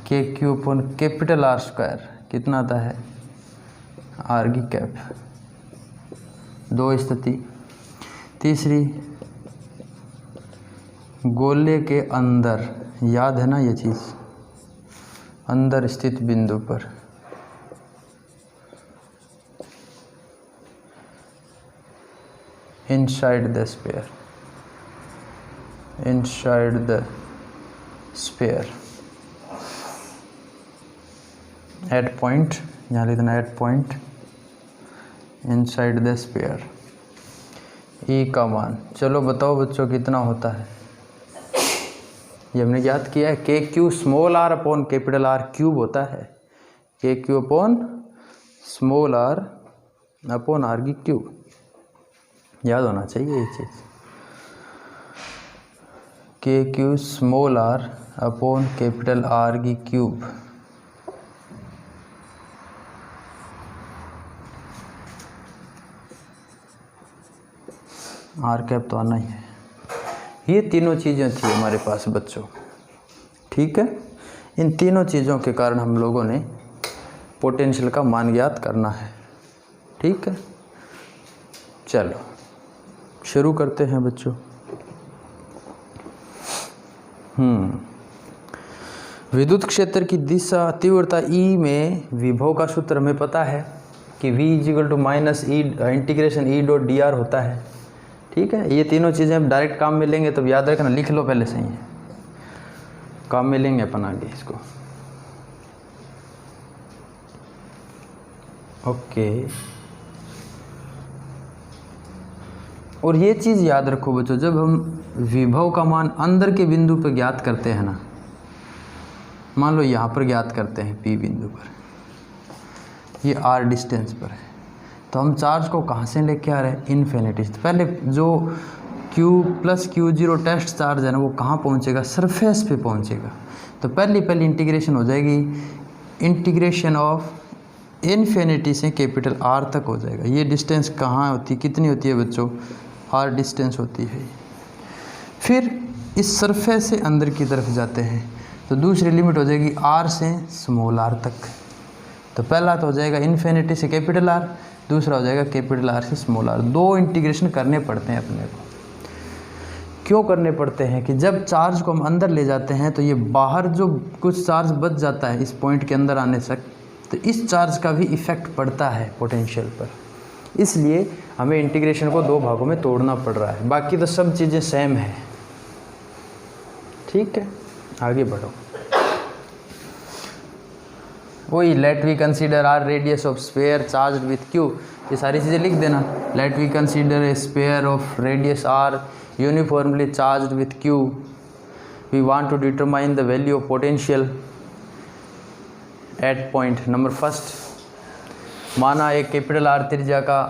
KQ/R स्क्वायर, कितना आता है, R की कैप। 2 स्थिति। तीसरी, गोले के अंदर, याद है ना ये चीज़, अंदर स्थित बिंदु पर, inside the sphere, inside the sphere, at point, यहाँ लिखना at point inside the sphere. E का मान, चलो बताओ बच्चों कितना होता है, ये हमने याद किया है, KQ/R/R होता है, KQ/R/R याद होना चाहिए ये चीज़, KQ/R/R। R कैप तो आना ही है। ये तीनों चीज़ें थी हमारे पास बच्चों, ठीक है। इन तीनों चीज़ों के कारण हम लोगों ने पोटेंशियल का मान ज्ञात करना है, ठीक है। चलो शुरू करते हैं बच्चों। विद्युत क्षेत्र की दिशा तीव्रता E में विभव का सूत्र हमें पता है कि V = -E इंटीग्रेशन E.dr होता है, ठीक है, ये तीनों चीज़ें अब डायरेक्ट काम में लेंगे, तब याद रखना, लिख लो पहले, सही है, काम में लेंगे अपन आगे इसको। ओके, और ये चीज़ याद रखो बच्चों, जब हम विभव का मान अंदर के बिंदु पर ज्ञात करते हैं ना, मान लो यहाँ पर ज्ञात करते हैं P बिंदु पर, ये R डिस्टेंस पर है, तो हम चार्ज को कहाँ से लेके आ रहे हैं, इन्फिनिटी। पहले जो Q plus Q0 test charge है ना, वो कहाँ पहुँचेगा, सरफेस पे पहुँचेगा। तो पहली इंटीग्रेशन हो जाएगी, इंटीग्रेशन ऑफ इन्फिनिटी से कैपिटल R तक हो जाएगा। ये डिस्टेंस कहाँ होती, कितनी होती है बच्चों, R डिस्टेंस होती है। फिर इस सरफेस से अंदर की तरफ जाते हैं, तो दूसरी लिमिट हो जाएगी R से स्मॉल r तक। तो पहला तो हो जाएगा इन्फिनिटी से कैपिटल R, दूसरा हो जाएगा कैपिटल R से स्मॉल r। दो इंटीग्रेशन करने पड़ते हैं अपने को। क्यों करने पड़ते हैं कि जब चार्ज को हम अंदर ले जाते हैं तो ये बाहर जो कुछ चार्ज बच जाता है इस पॉइंट के अंदर आने तक, तो इस चार्ज का भी इफ़ेक्ट पड़ता है पोटेंशियल पर। इसलिए हमें इंटीग्रेशन को दो भागों में तोड़ना पड़ रहा है, बाकी तो सब चीज़ें सेम है। ठीक है, आगे बढ़ो। वही let we consider R radius of sphere charged with Q, ये सारी चीज़ें लिख देना। Let we consider a sphere of radius R uniformly charged with Q, we want to determine the value of potential at point number first. माना एक capital R त्रिज्या का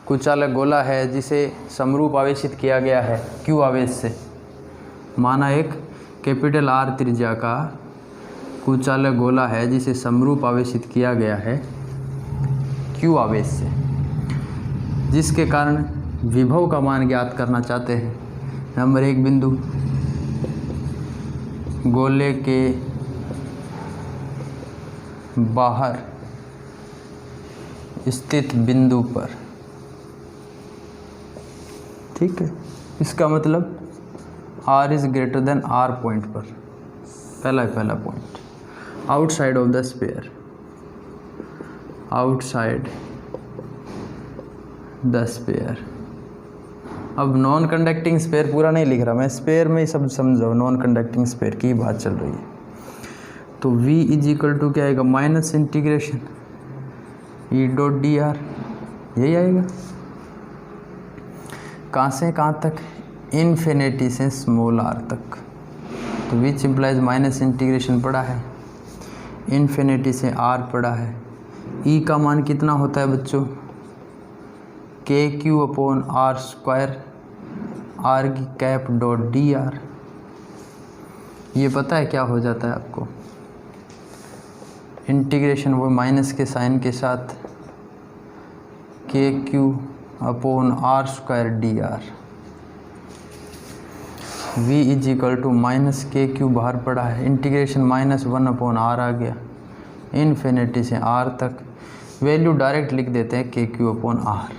कुचालक गोला है जिसे समरूप आवेशित किया गया है क्यू आवेश से। माना एक कैपिटल आर त्रिज्या का कुचालक गोला है जिसे समरूप आवेशित किया गया है क्यू आवेश से, जिसके कारण विभव का मान ज्ञात करना चाहते हैं। नंबर एक बिंदु, गोले के बाहर स्थित बिंदु पर। ठीक है, इसका मतलब R is greater than R point पर, पहला point. Outside of the sphere, outside the sphere. अब नॉन कंडक्टिंग स्फीयर पूरा नहीं लिख रहा मैं, स्फीयर में ही सब समझो, नॉन कंडक्टिंग स्फीयर की बात चल रही है। तो V इज इक्वल टू क्या आएगा, minus integration E dot D R, यही आएगा। कहाँ से कहाँ तक, इन्फिनिटी से स्मॉल r तक। तो विच इम्प्लाइज माइनस इंटीग्रेशन पड़ा है, इन्फिनिटी से r पड़ा है। E का मान कितना होता है बच्चों, K Q upon are square, R की कैप डॉट डी आर। ये पता है क्या हो जाता है आपको, इंटीग्रेशन वो माइनस के साइन के साथ k Q upon are square D r. V is equal to minus के क्यू बाहर पड़ा है, integration minus one upon r आ गया, इन्फिनिटी से आर तक। वैल्यू डायरेक्ट लिख देते हैं के क्यू अपॉन आर।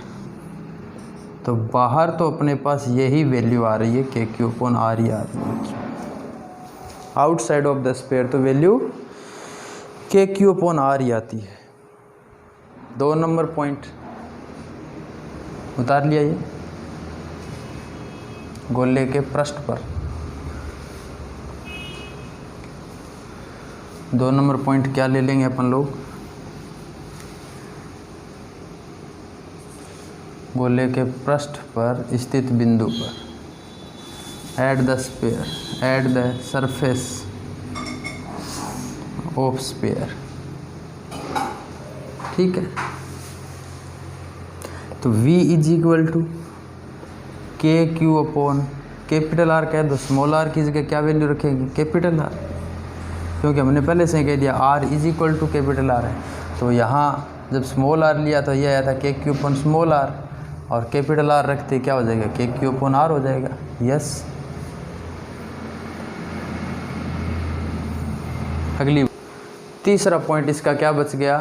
तो बाहर तो अपने पास यही वैल्यू आ रही है, के क्यू अपॉन आर ही आ रही है। आउटसाइड ऑफ द स्फीयर तो वैल्यू के क्यू अपॉन आर ही आती है। 2 नंबर पॉइंट उतार लिया, ये गोले के पृष्ठ पर 2 नंबर पॉइंट क्या ले लेंगे अपन लोग, गोले के पृष्ठ पर स्थित बिंदु पर, at the sphere, eight the surface of sphere. ठीक है, तो V is equal to K Q upon capital R कह दो, स्मॉल r की जगह क्या वैल्यू रखेंगे, कैपिटल R, क्योंकि हमने पहले से कह दिया R is equal to capital R है। तो यहाँ जब स्मॉल r लिया तो ये आया था K Q upon small r, और कैपिटल R रखते क्या हो जाएगा, के क्यू अपॉन R हो जाएगा। यस, अगली तीसरा पॉइंट इसका क्या बच गया,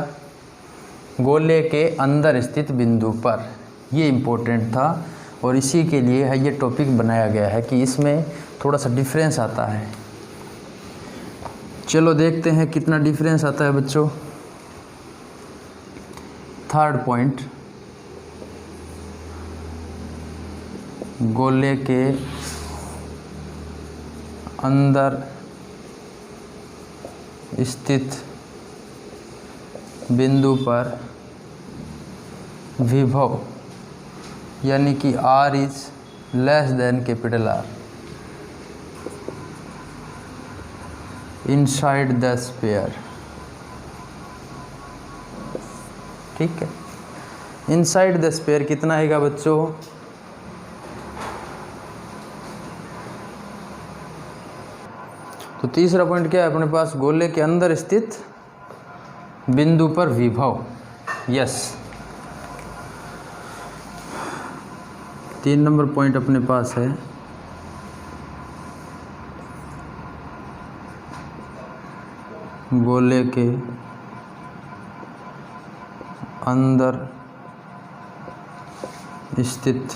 गोले के अंदर स्थित बिंदु पर। ये इम्पोर्टेंट था और इसी के लिए है ये टॉपिक बनाया गया है कि इसमें थोड़ा सा डिफरेंस आता है। चलो देखते हैं कितना डिफरेंस आता है बच्चों। थर्ड पॉइंट, गोले के अंदर स्थित बिंदु पर विभव यानी कि R is less then capital R inside the sphere. ठीक है, इनसाइड द स्फीयर कितना आएगा बच्चों? तो तीसरा पॉइंट क्या है अपने पास? गोले के अंदर स्थित बिंदु पर विभव। यस, 3 नंबर पॉइंट अपने पास है गोले के अंदर स्थित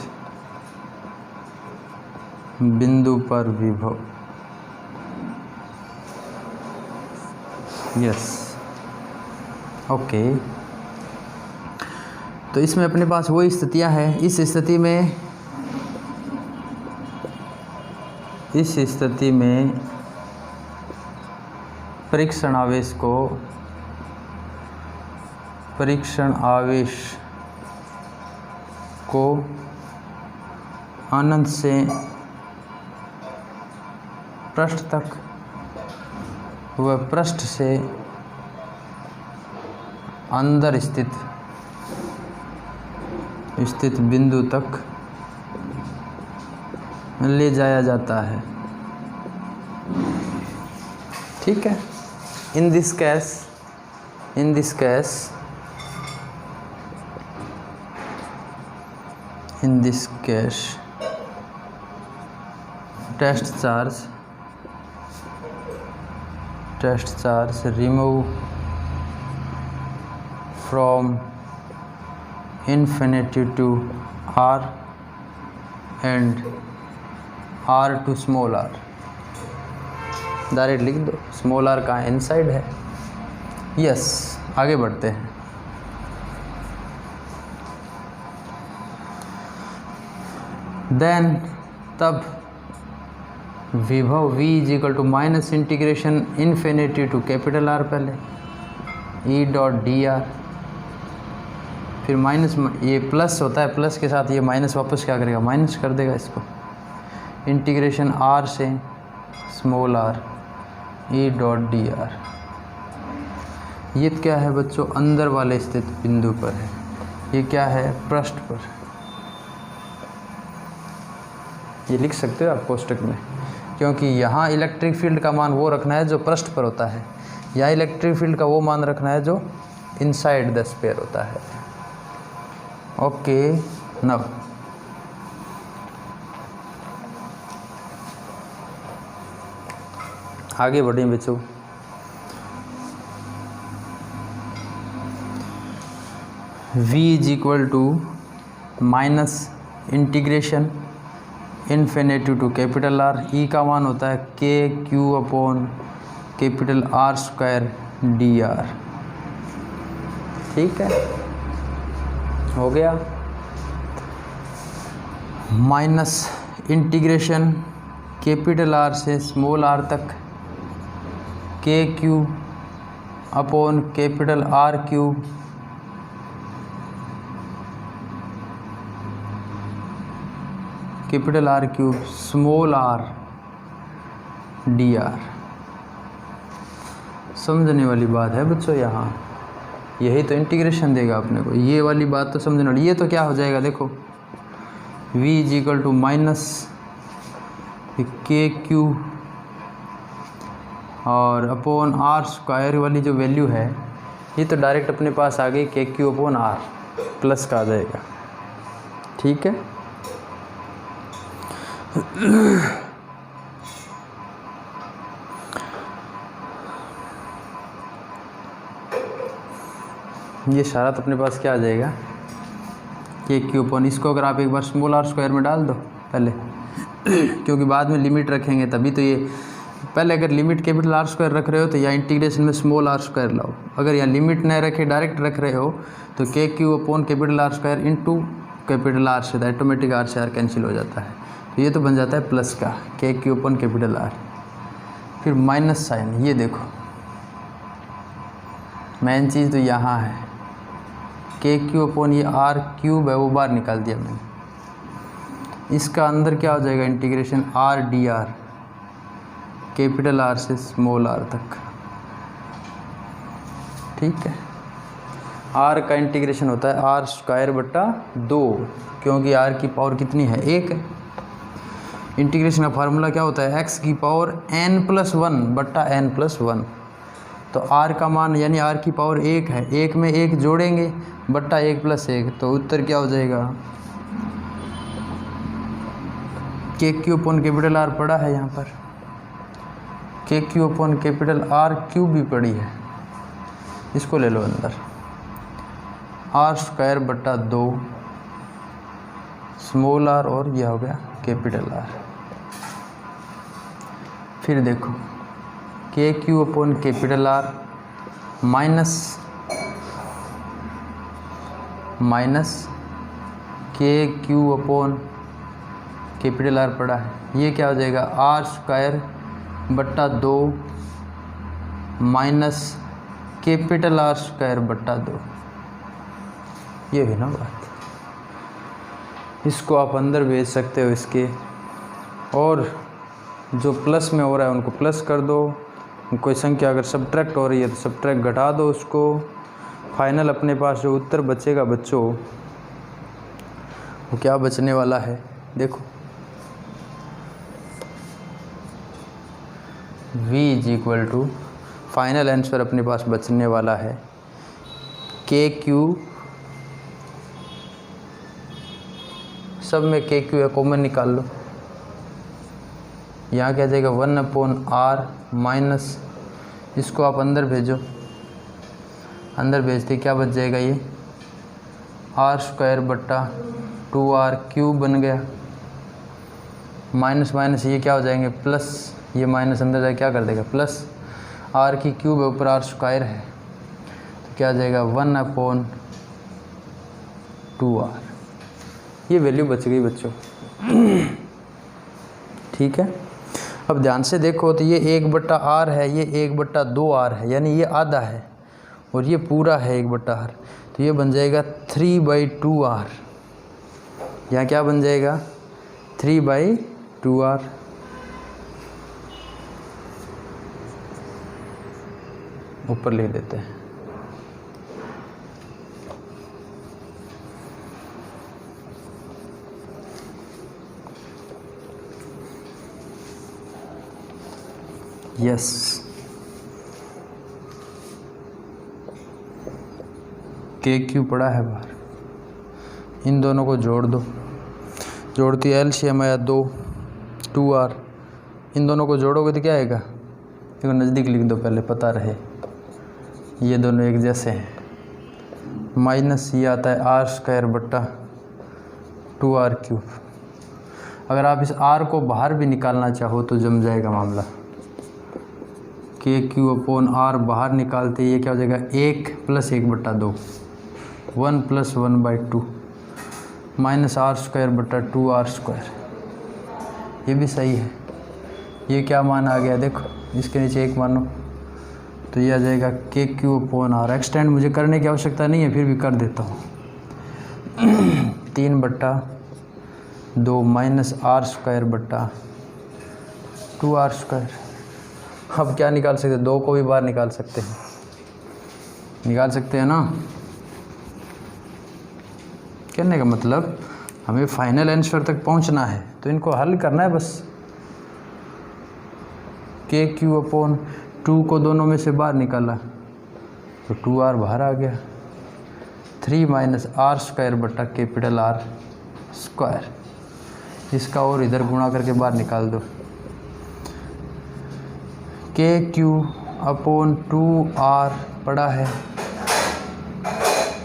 बिंदु पर विभव। Yes, okay. तो इसमें अपने पास वही स्थितियां हैं। इस स्थिति में परीक्षण आवेश को अनंत से पृष्ठ तक व पृष्ठ से अंदर स्थित बिंदु तक ले जाया जाता है। ठीक है, in this case test charge remove from infinity to R and R to small r। Direct लिख दो, स्मॉल r कहाँ है? इनसाइड है। यस, आगे बढ़ते हैं। देन तब विभव V is equal to minus integration infinity to capital R पहले E डॉट डी आर, फिर माइनस, ये प्लस होता है, प्लस के साथ ये माइनस वापस क्या करेगा? माइनस कर देगा इसको। इंटीग्रेशन R से small r E dot D R. ये क्या है बच्चों? अंदर वाले स्थित बिंदु पर है। ये क्या है? पृष्ठ पर। ये लिख सकते हो आप कोष्टक में, क्योंकि यहाँ इलेक्ट्रिक फील्ड का मान वो रखना है जो पृष्ठ पर होता है, यहाँ इलेक्ट्रिक फील्ड का वो मान रखना है जो इनसाइड द स्फीयर होता है। ओके, नव आगे बढ़े बच्चों। V is equal to minus integration infinity to capital R। E का मान होता है K Q upon capital R square D R. ठीक है, हो गया। माइनस इंटीग्रेशन कैपिटल R से स्मॉल r तक K Q upon capital R cube capital R cube small r D R. समझने वाली बात है बच्चों, यहाँ यही तो इंटीग्रेशन देगा अपने को। ये वाली बात तो समझने वाली। ये तो क्या हो जाएगा देखो, v is equal to minus के क्यू और अपॉन r स्क्वायर वाली जो वैल्यू है, ये तो डायरेक्ट अपने पास आ गई के क्यू अपॉन r प्लस का आ जाएगा। ठीक है, ये सारा तो अपने पास क्या आ जाएगा? के क्यू अपॉन, इसको अगर आप एक बार स्मॉल r स्क्वायर में डाल दो पहले क्योंकि बाद में लिमिट रखेंगे तभी तो। ये पहले अगर लिमिट कैपिटल R स्क्वायर रख रहे हो तो यहाँ इंटीग्रेशन में स्मॉल r स्क्वायर लाओ। अगर यहाँ लिमिट नहीं रखे डायरेक्ट रख रहे हो तो के Q upon capital R square into capital R से, तो ऑटोमेटिक आर से आर कैंसिल हो जाता है, तो ये तो बन जाता है प्लस का के क्यू अपन कैपिटल आर। फिर माइनस साइन, ये देखो मेन चीज़ तो यहाँ है, के क्यू अपन ये आर क्यूब है वो बाहर निकाल दिया मैंने। इसका अंदर क्या हो जाएगा, integration R D R, capital R से स्मॉल आर तक, ठीक है। आर का इंटीग्रेशन होता है आर स्क्वायर बट्टा 2, क्योंकि आर की पावर कितनी है, 1 है। इंटीग्रेशन का फार्मूला क्या होता है, एक्स की पावर n+1 बट्टा n+1। तो आर का मान यानी आर की पावर 1 है, 1 में 1 जोड़ेंगे बट्टा 1+1, तो उत्तर क्या हो जाएगा, के क्यू अपॉन कैपिटल आर पड़ा है यहाँ पर, के Q upon capital R cube भी पड़ी है, इसको ले लो अंदर, आर स्क्वायर बट्टा 2 स्मॉल आर और यह हो गया कैपिटल आर। फिर देखो के Q upon capital R minus के क्यू अपॉन कैपिटल आर पड़ा है, ये क्या हो जाएगा, आर स्क्वायर बट्टा 2 माइनस कैपिटल आर स्क्वायर बट्टा 2, ये भी ना बात। इसको आप अंदर भेज सकते हो इसके, और जो प्लस में हो रहा है उनको प्लस कर दो, कोई संख्या अगर सब्ट्रैक्ट हो रही है तो सब्ट्रैक्ट घटा दो उसको। फाइनल अपने पास जो उत्तर बचेगा बच्चों, वो क्या बचने वाला है, देखो v फाइनल आंसर अपने पास बचने वाला है के क्यू, सब में के क्यू है, कॉमन निकाल लो, यहाँ क्या जाएगा 1/r माइनस, इसको आप अंदर भेजो, अंदर भेजते क्या बच जाएगा, ये आर स्क्वायर बट्टा 2r क्यूब बन गया, माइनस माइनस ये क्या हो जाएंगे प्लस, ये माइनस अंदर जाए क्या कर देगा प्लस, आर की क्यूब है ऊपर आर स्क्वायर है, तो क्या आ जाएगा 1/2r, ये वैल्यू बच गई बच्चों। ठीक है, अब ध्यान से देखो तो ये 1/r है, ये 1/2r है, यानी ये आधा है और ये पूरा है 1/r, तो ये बन जाएगा 3/2r, यहाँ क्या बन जाएगा 3/2r। ऊपर लिख देते हैं, यस। के क्यू पड़ा है बाहर, इन दोनों को जोड़ दो, जोड़ती एलसीएम आया 2r, इन दोनों को जोड़ोगे तो क्या आएगा, देखो नज़दीक लिख दो पहले पता रहे, ये दोनों एक जैसे हैं, माइनस ये आता है आर स्क्वायर बट्टा 2r क्यूब। अगर आप इस r को बाहर भी निकालना चाहो तो जम जाएगा मामला, के क्यू अपॉन आर बाहर निकालते ये क्या हो जाएगा 1 + 1/2, 1 + 1/2 माइनस आर स्क्वायर बट्टा 2r स्क्वायर, ये भी सही है। ये क्या मान आ गया देखो, इसके नीचे 1 मानो तो ये आ जाएगा के क्यू अपॉन आर। एक्सटेंड मुझे करने की आवश्यकता नहीं है, फिर भी कर देता हूँ 3/2 माइनस आर स्क्वायर बट्टा 2r स्क्वायर। अब क्या निकाल सकते हैं, 2 को भी बाहर निकाल सकते हैं, निकाल सकते हैं ना। कहने का मतलब हमें फाइनल आंसर तक पहुंचना है तो इनको हल करना है बस। के क्यू अपॉन 2 को दोनों में से बाहर निकाला तो 2r बाहर आ गया, 3 माइनस आर स्क्वायर बट्टा कैपिटल आर स्क्वायर, इसका और इधर गुणा करके बाहर निकाल दो। के क्यू अपॉन 2r पड़ा है,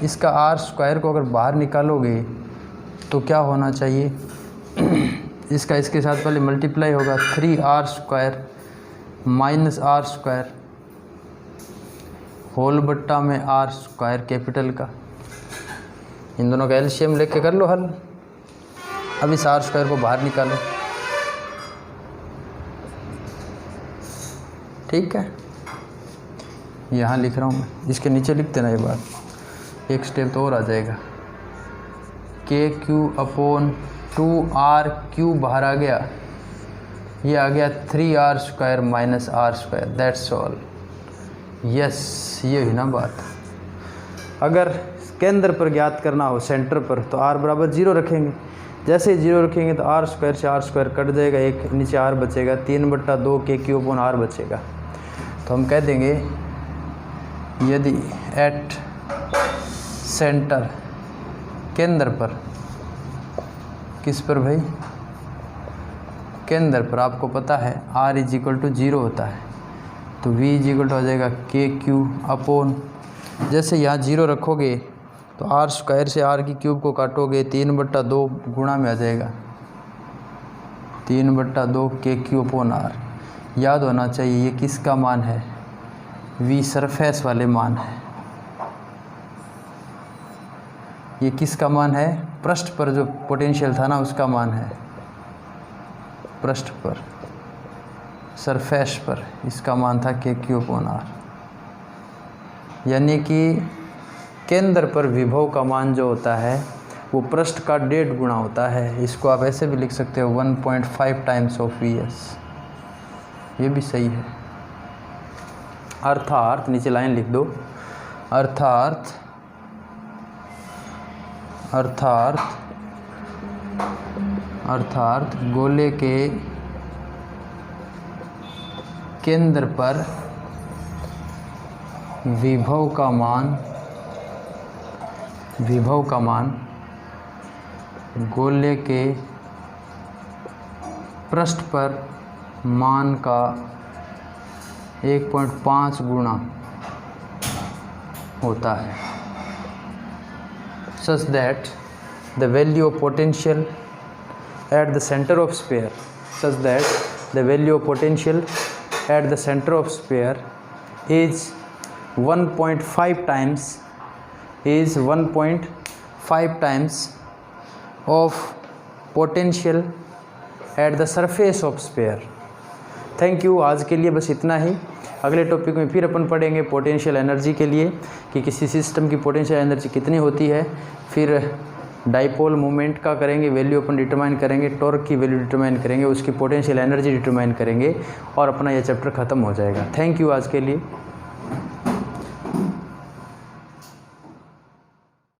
इसका आर स्क्वायर को अगर बाहर निकालोगे तो क्या होना चाहिए, इसका इसके साथ पहले मल्टीप्लाई होगा, 3r square minus R square whole बट्टा में आर स्क्वायर कैपिटल का, इन दोनों का एलसीएम लेके कर लो हल। अब इस आर स्क्वायर को बाहर निकालो, ठीक है। यहाँ लिख रहा हूँ मैं, इसके नीचे लिख देना ये बात, एक स्टेप तो और आ जाएगा। के क्यू अपॉन 2r³ बाहर आ गया, ये आ गया 3r square minus r square, that's all. Yes, ये हुई ना बात। अगर केंद्र पर ज्ञात करना हो सेंटर पर तो r बराबर 0 रखेंगे। जैसे ही 0 रखेंगे तो r स्क्वायर से r स्क्वायर कट जाएगा, एक नीचे r बचेगा, 3/2 KQ अपॉन r बचेगा। तो हम कह देंगे यदि एट सेंटर, केंद्र पर, किस पर भाई, केंद्र पर, आपको पता है r = 0 होता है, तो v = हो जाएगा KQ अपॉन, जैसे यहाँ 0 रखोगे तो r स्क्वायर से r³ को काटोगे, 3/2 गुणा में आ जाएगा, 3/2 KQ अपॉन r। याद होना चाहिए ये किसका मान है, v सरफेस वाले मान है। ये किसका मान है, पृष्ठ पर जो पोटेंशियल था ना उसका मान है, पृष्ठ पर, सरफेस पर इसका मान था KQ अपॉन r। यानी कि केंद्र पर विभव का मान जो होता है वो पृष्ठ का 1.5 गुना होता है। इसको आप ऐसे भी लिख सकते हो 1.5 टाइम्स ऑफ Vs, ये भी सही है। अर्थात, नीचे लाइन लिख दो, अर्थात गोले के केंद्र पर विभव का मान गोले के पृष्ठ पर मान का 1.5 गुना होता है, such that the value of potential at the center of sphere is 1.5 times of potential at the surface of sphere। Thank you, आज के लिए बस इतना ही। अगले टॉपिक में फिर अपन पढ़ेंगे पोटेंशियल एनर्जी के लिए कि किसी सिस्टम की पोटेंशियल एनर्जी कितनी होती है। फिर डाइपोल मोमेंट का करेंगे, वैल्यू अपन डिटरमाइन करेंगे, टॉर्क की वैल्यू डिटरमाइन करेंगे, उसकी पोटेंशियल एनर्जी डिटरमाइन करेंगे और अपना यह चैप्टर ख़त्म हो जाएगा। थैंक यू आज के लिए।